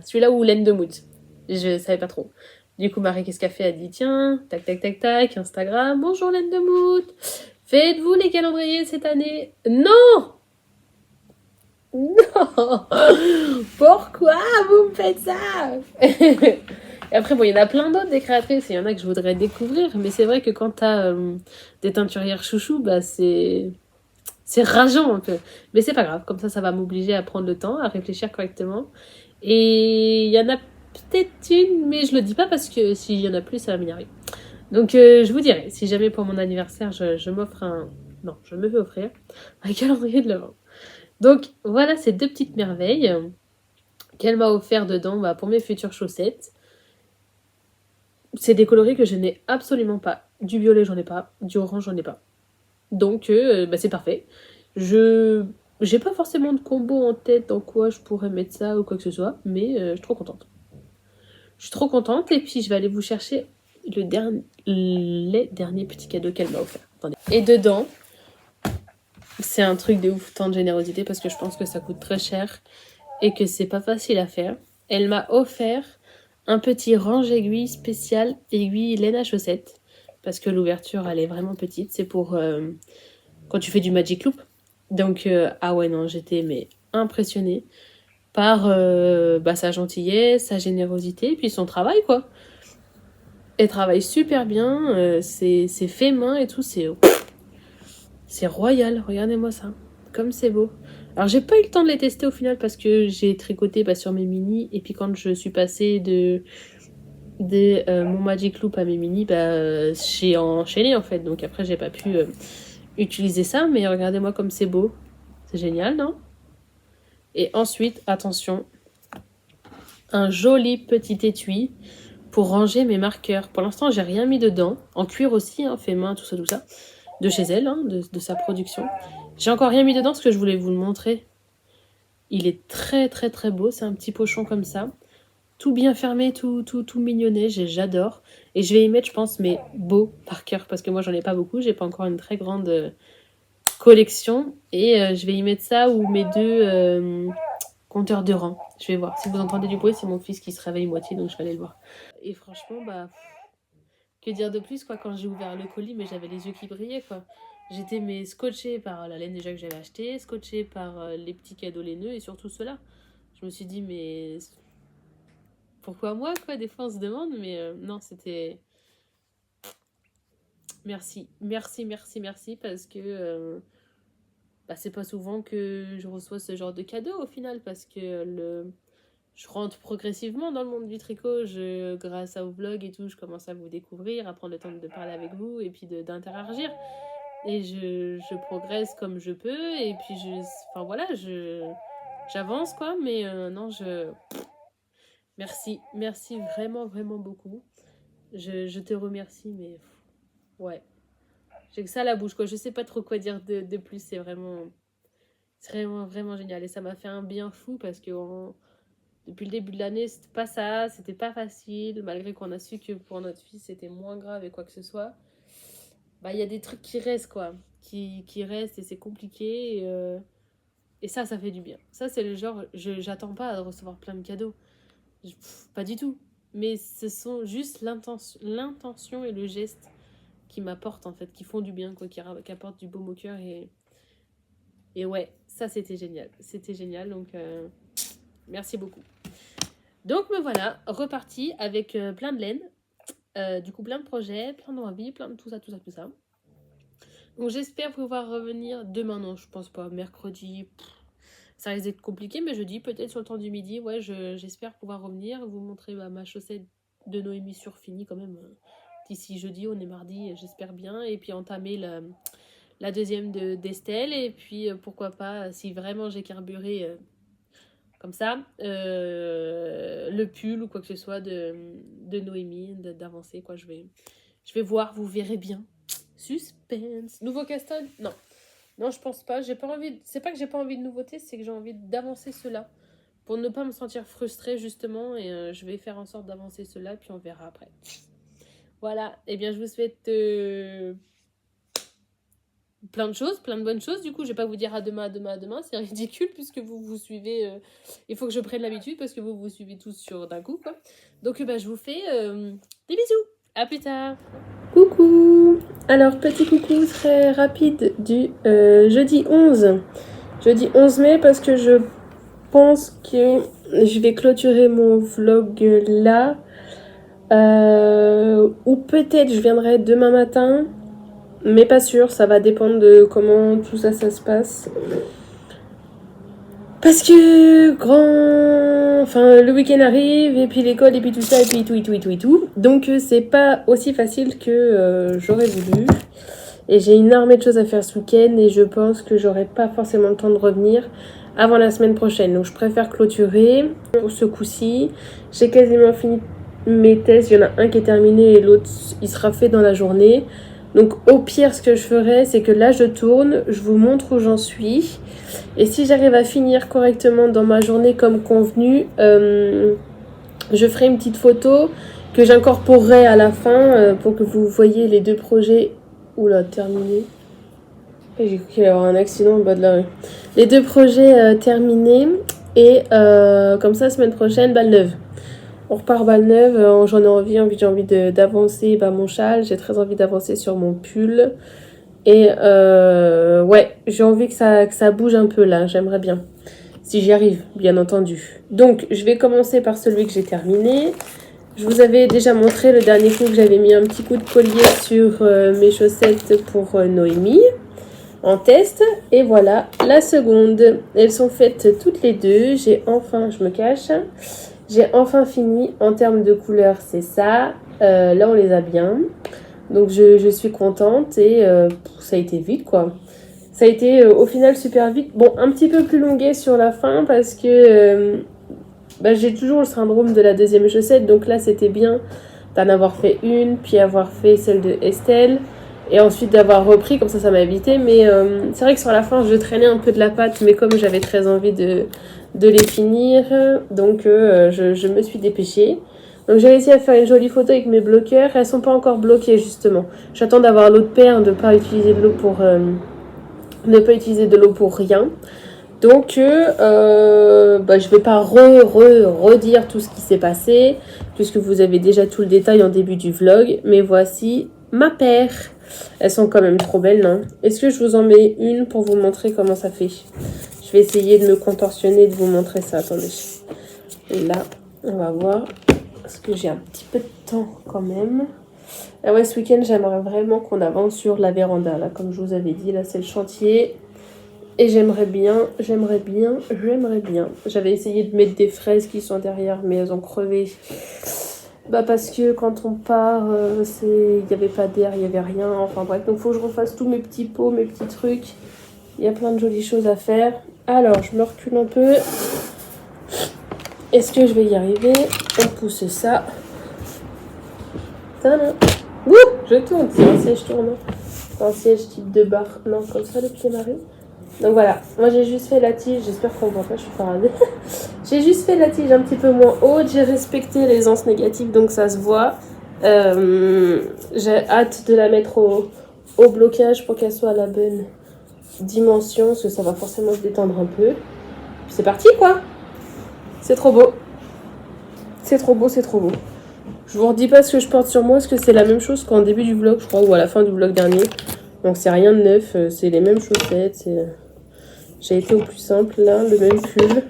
Celui-là ou laine de mout. Je savais pas trop. Du coup, Marie, qu'est-ce qu'elle fait? Elle dit, tiens, tac, tac, tac, tac, Instagram, bonjour laine de mout. Faites-vous les calendriers cette année? Non! Non! Pourquoi vous me faites ça? Et après, bon, il y en a plein d'autres des créatrices, et il y en a que je voudrais découvrir, mais c'est vrai que quand t'as des teinturières chouchou, bah c'est rageant un peu. Mais c'est pas grave, comme ça va m'obliger à prendre le temps, à réfléchir correctement. Et il y en a peut-être une, mais je le dis pas parce que s'il y en a plus, ça va m'énerver. Donc je vous dirai, si jamais pour mon anniversaire, je m'offre un... Non, je me fais offrir un calendrier de l'Avent. Donc voilà ces deux petites merveilles qu'elle m'a offert dedans pour mes futures chaussettes. C'est des coloris que je n'ai absolument pas. Du violet, j'en ai pas. Du orange, j'en ai pas. Donc c'est parfait. J'ai pas forcément de combo en tête dans quoi je pourrais mettre ça ou quoi que ce soit, mais je suis trop contente. Je suis trop contente et puis je vais aller vous chercher les derniers petits cadeaux qu'elle m'a offert. Attendez. Et dedans, c'est un truc de ouf, tant de générosité parce que je pense que ça coûte très cher et que c'est pas facile à faire. Elle m'a offert un petit range aiguille spécial aiguille laine à chaussettes parce que l'ouverture elle est vraiment petite. C'est pour quand tu fais du Magic Loop. Donc ah ouais non, j'étais impressionnée par sa gentillesse, sa générosité et puis son travail quoi. Elle travaille super bien, c'est fait main et tout, c'est royal, regardez-moi ça. Comme c'est beau. Alors j'ai pas eu le temps de les tester au final parce que j'ai tricoté sur mes mini et puis quand je suis passée de mon Magic Loop à mes mini, j'ai enchaîné en fait. Donc après j'ai pas pu utiliser ça, mais regardez-moi comme c'est beau. C'est génial, non? Et ensuite, attention, un joli petit étui pour ranger mes marqueurs. Pour l'instant, j'ai rien mis dedans. En cuir aussi, hein, fait main, tout ça, de chez elle, hein, de sa production. J'ai encore rien mis dedans parce que je voulais vous le montrer. Il est très très très beau, c'est un petit pochon comme ça. Tout bien fermé, tout mignonné, j'adore. Et je vais y mettre, je pense, mes beaux marqueurs parce que moi j'en ai pas beaucoup, j'ai pas encore une très grande collection. Et je vais y mettre ça ou mes deux compteurs de rang. Je vais voir. Si vous entendez du bruit, c'est mon fils qui se réveille moitié, donc je vais aller le voir. Et franchement, que dire de plus quoi quand j'ai ouvert le colis, mais j'avais les yeux qui brillaient quoi. J'étais scotchée par la laine déjà que j'avais achetée, scotchée par les petits cadeaux laineux et surtout ceux-là. Je me suis dit mais pourquoi moi quoi? Des fois on se demande, mais non c'était merci, merci, merci, merci parce que c'est pas souvent que je reçois ce genre de cadeau au final parce que je rentre progressivement dans le monde du tricot. Grâce à vos vlogs et tout, je commence à vous découvrir, à prendre le temps de parler avec vous et puis d'interagir. Et je progresse comme je peux. Et puis, enfin voilà, j'avance quoi. Mais non, merci. Merci vraiment, vraiment beaucoup. Je te remercie, mais ouais. J'ai que ça à la bouche quoi. Je sais pas trop quoi dire de plus. C'est vraiment, vraiment génial. Et ça m'a fait un bien fou parce que depuis le début de l'année, c'était pas ça, c'était pas facile, malgré qu'on a su que pour notre fils c'était moins grave et quoi que ce soit. Il y a des trucs qui restent quoi, qui restent et c'est compliqué. Et ça fait du bien. Ça, c'est le genre, j'attends pas à recevoir plein de cadeaux. Pas du tout. Mais ce sont juste l'intention et le geste qui m'apportent en fait, qui font du bien, quoi, qui apportent du baume au cœur. Et ouais, ça c'était génial. C'était génial, donc merci beaucoup. Donc me voilà repartie avec plein de laine, du coup plein de projets, plein d'envies, plein de tout ça. Donc j'espère pouvoir revenir demain, non je pense pas, mercredi, ça risque d'être compliqué, mais jeudi peut-être sur le temps du midi, ouais j'espère pouvoir revenir, vous montrer ma chaussette de Noémie surfinie quand même, d'ici jeudi, on est mardi, j'espère bien, et puis entamer la deuxième d'Estelle, et puis pourquoi pas, si vraiment j'ai carburé Comme ça, le pull ou quoi que ce soit de Noémie, d'avancer, quoi. Je vais voir, vous verrez bien. Suspense. Nouveau casting? Non. Non, je pense pas. J'ai pas envie. C'est pas que j'ai pas envie de nouveautés, c'est que j'ai envie d'avancer cela. Pour ne pas me sentir frustrée, justement. Et je vais faire en sorte d'avancer cela, puis on verra après. Voilà. Eh bien, je vous souhaite plein de choses, plein de bonnes choses. Du coup, je vais pas vous dire à demain, c'est ridicule puisque vous suivez. Il faut que je prenne l'habitude parce que vous suivez tous d'un coup, quoi. Donc, je vous fais des bisous. À plus tard. Coucou. Alors, petit coucou très rapide du jeudi 11. Jeudi 11 mai parce que je pense que je vais clôturer mon vlog là. Ou peut-être je viendrai demain matin. Mais pas sûr, ça va dépendre de comment tout ça se passe. Parce que le week-end arrive, et puis l'école, et puis tout ça, et puis tout. Donc c'est pas aussi facile que j'aurais voulu. Et j'ai une armée de choses à faire ce week-end, et je pense que j'aurai pas forcément le temps de revenir avant la semaine prochaine. Donc je préfère clôturer pour ce coup-ci. J'ai quasiment fini mes tests, il y en a un qui est terminé, et l'autre, il sera fait dans la journée. Donc au pire, ce que je ferai, c'est que là je tourne, je vous montre où j'en suis. Et si j'arrive à finir correctement dans ma journée comme convenu, je ferai une petite photo que j'incorporerai à la fin pour que vous voyez les deux projets. Oula, terminés. J'ai cru qu'il allait y avoir un accident au bas de la rue. Les deux projets terminés. Et comme ça, semaine prochaine, balle neuve. On repart balle neuve, j'en ai envie d'avancer mon châle, j'ai très envie d'avancer sur mon pull. Et ouais, j'ai envie que ça bouge un peu là, j'aimerais bien. Si j'y arrive, bien entendu. Donc, je vais commencer par celui que j'ai terminé. Je vous avais déjà montré le dernier coup que j'avais mis un petit coup de collier sur mes chaussettes pour Noémie en test. Et voilà, la seconde. Elles sont faites toutes les deux. J'ai enfin fini en termes de couleurs, c'est ça. Là, on les a bien. Donc, je suis contente et ça a été vite, quoi. Ça a été au final super vite. Bon, un petit peu plus longuet sur la fin parce que j'ai toujours le syndrome de la deuxième chaussette. Donc là, c'était bien d'en avoir fait une, puis avoir fait celle de Estelle. Et ensuite d'avoir repris, comme ça m'a évité. Mais c'est vrai que sur la fin, je traînais un peu de la pâte. Mais comme j'avais très envie de les finir, donc je me suis dépêchée. Donc j'ai réussi à faire une jolie photo avec mes bloqueurs. Elles sont pas encore bloquées justement. J'attends d'avoir l'autre paire, de ne pas utiliser de l'eau pour rien. Donc je vais pas redire tout ce qui s'est passé puisque vous avez déjà tout le détail en début du vlog. Mais voici ma paire. Elles sont quand même trop belles, non? Est-ce que je vous en mets une pour vous montrer comment ça fait? Je vais essayer de me contorsionner, de vous montrer ça. Attendez. Et là, on va voir. Parce que j'ai un petit peu de temps quand même. Ah ouais, ce week-end, j'aimerais vraiment qu'on avance sur la véranda. Là, comme je vous avais dit, là, c'est le chantier. Et j'aimerais bien. J'avais essayé de mettre des fraises qui sont derrière, mais elles ont crevé. Parce que quand on part, il n'y avait pas d'air, il n'y avait rien. Enfin bref, donc il faut que je refasse tous mes petits pots, mes petits trucs. Il y a plein de jolies choses à faire. Alors, je me recule un peu. Est-ce que je vais y arriver? On pousse ça. Tadam. Ouh, je tourne. C'est un siège tournant. C'est un siège type de bar. Non, comme ça, le pied marine. Donc voilà, moi j'ai juste fait la tige, j'espère qu'on voit pas, je suis paradée. J'ai juste fait la tige un petit peu moins haute, j'ai respecté les anses négatives donc ça se voit. J'ai hâte de la mettre au blocage pour qu'elle soit à la bonne dimension, parce que ça va forcément se détendre un peu. Puis c'est parti quoi. C'est trop beau. C'est trop beau. Je vous redis pas ce que je porte sur moi, parce que c'est la même chose qu'en début du vlog, je crois, ou à la fin du vlog dernier. Donc c'est rien de neuf, c'est les mêmes chaussettes, j'ai été au plus simple là, le même pull.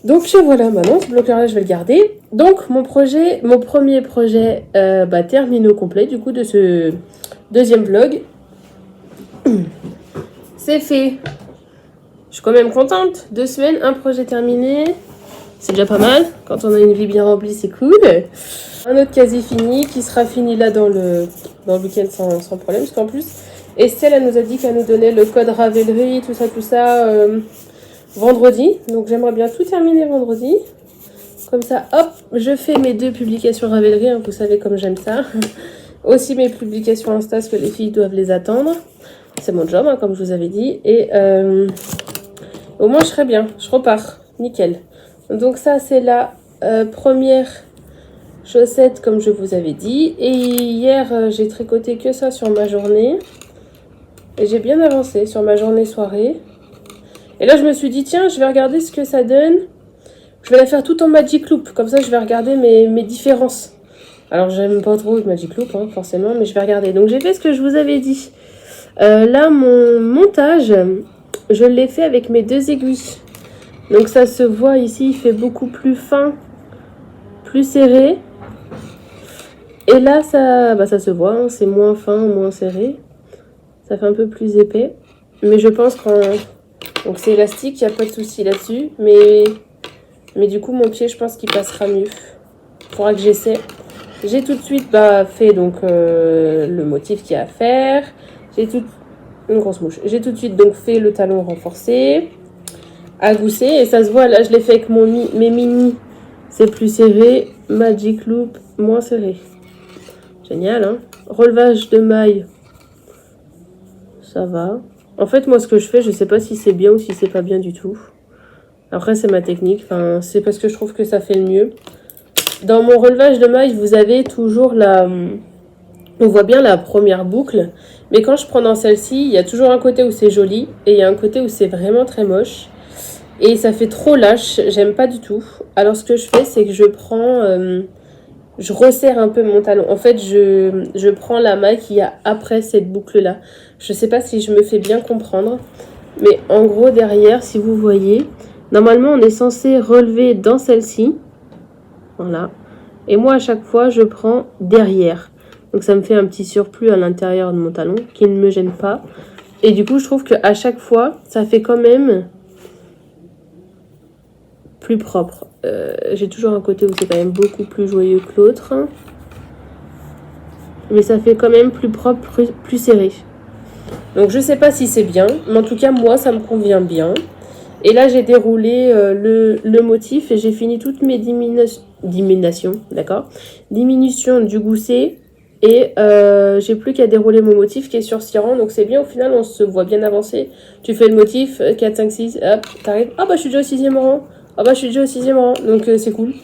Donc voilà, maintenant ce bloqueur là je vais le garder. Donc mon premier projet terminé au complet du coup de ce deuxième vlog. C'est fait. Je suis quand même contente, 2 semaines, un projet terminé. C'est déjà pas mal, quand on a une vie bien remplie c'est cool. Un autre quasi fini, qui sera fini là dans le week-end sans problème, parce qu'en plus, Estelle, elle nous a dit qu'elle nous donnait le code Ravelry, tout ça, vendredi. Donc j'aimerais bien tout terminer vendredi. Comme ça, hop, je fais mes 2 publications Ravelry, hein, vous savez comme j'aime ça. Aussi mes publications Insta, parce que les filles doivent les attendre. C'est mon job, hein, comme je vous avais dit. Et au moins, je serai bien. Je repars. Nickel. Donc ça, c'est la première chaussette, comme je vous avais dit. Et hier, j'ai tricoté que ça sur ma journée. Et j'ai bien avancé sur ma journée-soirée. Et là, je me suis dit, tiens, je vais regarder ce que ça donne. Je vais la faire tout en Magic Loop. Comme ça, je vais regarder mes différences. Alors, j'aime pas trop le Magic Loop, hein, forcément, mais je vais regarder. Donc, j'ai fait ce que je vous avais dit. Là, mon montage, je l'ai fait avec mes 2 aiguilles. Donc, ça se voit ici, il fait beaucoup plus fin, plus serré. Et là, ça se voit, hein, c'est moins fin, moins serré. Ça fait un peu plus épais. Mais je pense qu'en... Donc, c'est élastique, il n'y a pas de souci là-dessus. Mais du coup, mon pied, je pense qu'il passera mieux. Il faudra que j'essaie. J'ai tout de suite fait donc, le motif qu'il y a à faire. Une grosse mouche. J'ai tout de suite donc fait le talon renforcé à gousset. Et ça se voit, là, je l'ai fait avec mes mini. C'est plus serré. Magic Loop, moins serré. Génial, hein. Relevage de maille. Ça va. En fait, moi, ce que je fais, je sais pas si c'est bien ou si c'est pas bien du tout. Après, c'est ma technique. Enfin, c'est parce que je trouve que ça fait le mieux. Dans mon relevage de maille, vous avez toujours on voit bien la première boucle. Mais quand je prends dans celle-ci, il y a toujours un côté où c'est joli. Et il y a un côté où c'est vraiment très moche. Et ça fait trop lâche. J'aime pas du tout. Alors, ce que je fais, c'est que je prends... je resserre un peu mon talon. En fait, je prends la maille qu'il y a après cette boucle-là. Je sais pas si je me fais bien comprendre. Mais en gros, derrière, si vous voyez... Normalement, on est censé relever dans celle-ci. Voilà. Et moi, à chaque fois, je prends derrière. Donc, ça me fait un petit surplus à l'intérieur de mon talon qui ne me gêne pas. Et du coup, je trouve qu'à chaque fois, ça fait quand même plus propre. J'ai toujours un côté où c'est quand même beaucoup plus joyeux que l'autre. Mais ça fait quand même plus propre, plus serré. Donc, je sais pas si c'est bien. Mais en tout cas, moi, ça me convient bien. Et là, j'ai déroulé le motif et j'ai fini toutes mes diminutions, d'accord, diminution du gousset. Et j'ai plus qu'à dérouler mon motif qui est sur 6 rangs. Donc c'est bien, au final, on se voit bien avancer. Tu fais le motif, 4, 5, 6, hop, t'arrives. Ah bah, je suis déjà au 6e rang. Ah bah, je suis déjà au 6e rang. Donc c'est cool.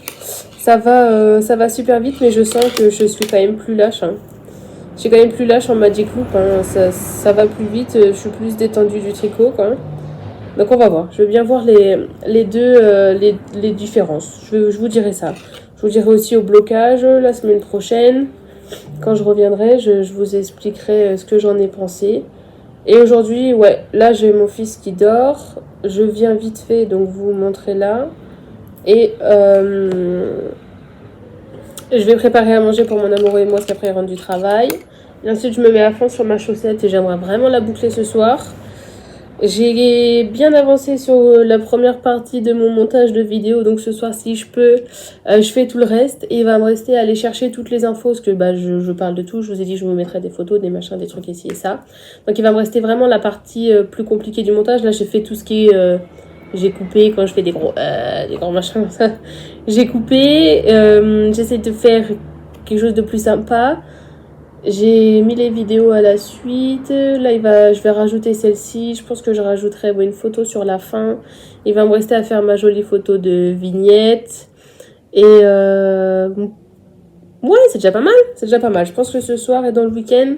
Ça va super vite, mais je sens que je suis quand même plus lâche. Hein. Je suis quand même plus lâche en Magic Loop. Hein. Ça va plus vite. Je suis plus détendue du tricot, quoi. Donc on va voir, je vais bien voir les différences, je vous dirai ça. Je vous dirai aussi au blocage la semaine prochaine, quand je reviendrai, je vous expliquerai ce que j'en ai pensé. Et aujourd'hui, ouais, là j'ai mon fils qui dort, je viens vite fait donc vous montrer là. Et je vais préparer à manger pour mon amoureux et moi, parce qu'après il rentre du travail. Et ensuite je me mets à fond sur ma chaussette et j'aimerais vraiment la boucler ce soir. J'ai bien avancé sur la première partie de mon montage de vidéo, donc ce soir si je peux, je fais tout le reste et il va me rester à aller chercher toutes les infos parce que je parle de tout, je vous ai dit je vous mettrai des photos, des machins, des trucs ici et ça. Donc il va me rester vraiment la partie plus compliquée du montage, là j'ai fait tout ce qui est... j'ai coupé quand je fais des gros machins comme ça. J'ai coupé, j'essaie de faire quelque chose de plus sympa. J'ai mis les vidéos à la suite. Là, je vais rajouter celle-ci. Je pense que je rajouterai une photo sur la fin. Il va me rester à faire ma jolie photo de vignette. Et ouais, c'est déjà pas mal. C'est déjà pas mal. Je pense que ce soir et dans le week-end.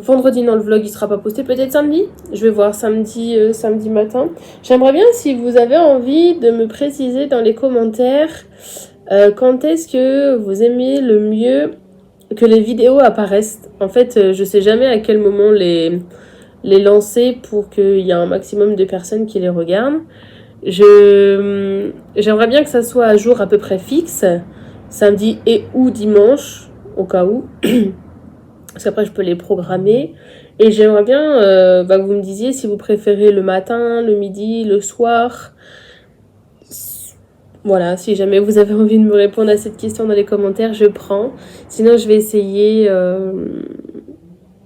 Vendredi, non, le vlog il sera pas posté. Peut-être samedi. Je vais voir samedi matin. J'aimerais bien, si vous avez envie, de me préciser dans les commentaires quand est-ce que vous aimez le mieux que les vidéos apparaissent. En fait, je sais jamais à quel moment les lancer pour qu'il y ait un maximum de personnes qui les regardent. J'aimerais bien que ça soit à jour à peu près fixe, samedi et ou dimanche, au cas où. Parce qu'après, je peux les programmer. Et j'aimerais bien que vous me disiez si vous préférez le matin, le midi, le soir. Voilà, si jamais vous avez envie de me répondre à cette question dans les commentaires, je prends. Sinon, je vais essayer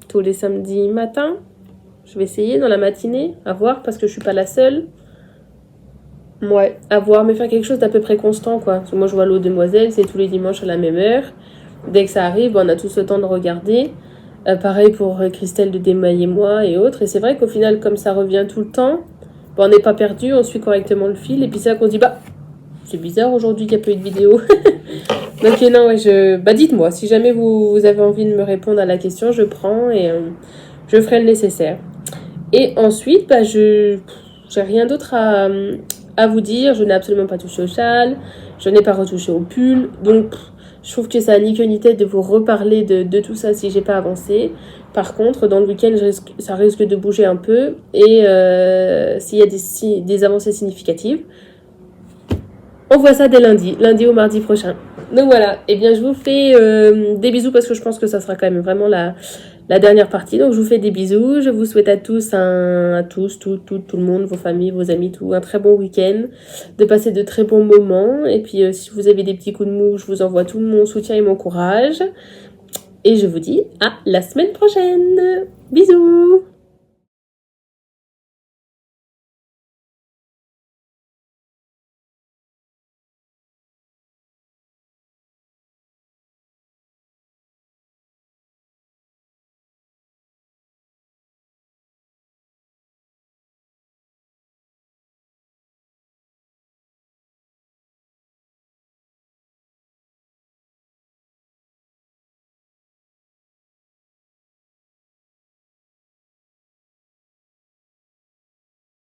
tous les samedis matins. Je vais essayer dans la matinée, à voir, parce que je suis pas la seule. Ouais, à voir, mais faire quelque chose d'à peu près constant, quoi. Parce que moi, je vois l'eau demoiselle, c'est tous les dimanches à la même heure. Dès que ça arrive, on a tous le temps de regarder. Pareil pour Christelle de Desmailles et moi et autres. Et c'est vrai qu'au final, comme ça revient tout le temps, on n'est pas perdu, on suit correctement le fil. Et puis c'est là qu'on se dit, bah, c'est bizarre aujourd'hui qu'il n'y a pas eu de vidéo. Donc non, ouais, bah dites-moi, si jamais vous avez envie de me répondre à la question, je prends et je ferai le nécessaire. Et ensuite, bah, j'ai rien d'autre à vous dire. Je n'ai absolument pas touché au châle, je n'ai pas retouché au pull. Donc, je trouve que ça n'a ni queue ni tête de vous reparler de tout ça si j'ai pas avancé. Par contre, dans le week-end, ça risque de bouger un peu. Et s'il y a des avancées significatives, on voit ça dès lundi ou mardi prochain. Donc voilà, et bien je vous fais des bisous parce que je pense que ça sera quand même vraiment la dernière partie. Donc je vous fais des bisous, je vous souhaite à tous, tout le monde, vos familles, vos amis, tout, un très bon week-end, de passer de très bons moments. Et puis si vous avez des petits coups de mou, je vous envoie tout mon soutien et mon courage. Et je vous dis à la semaine prochaine. Bisous.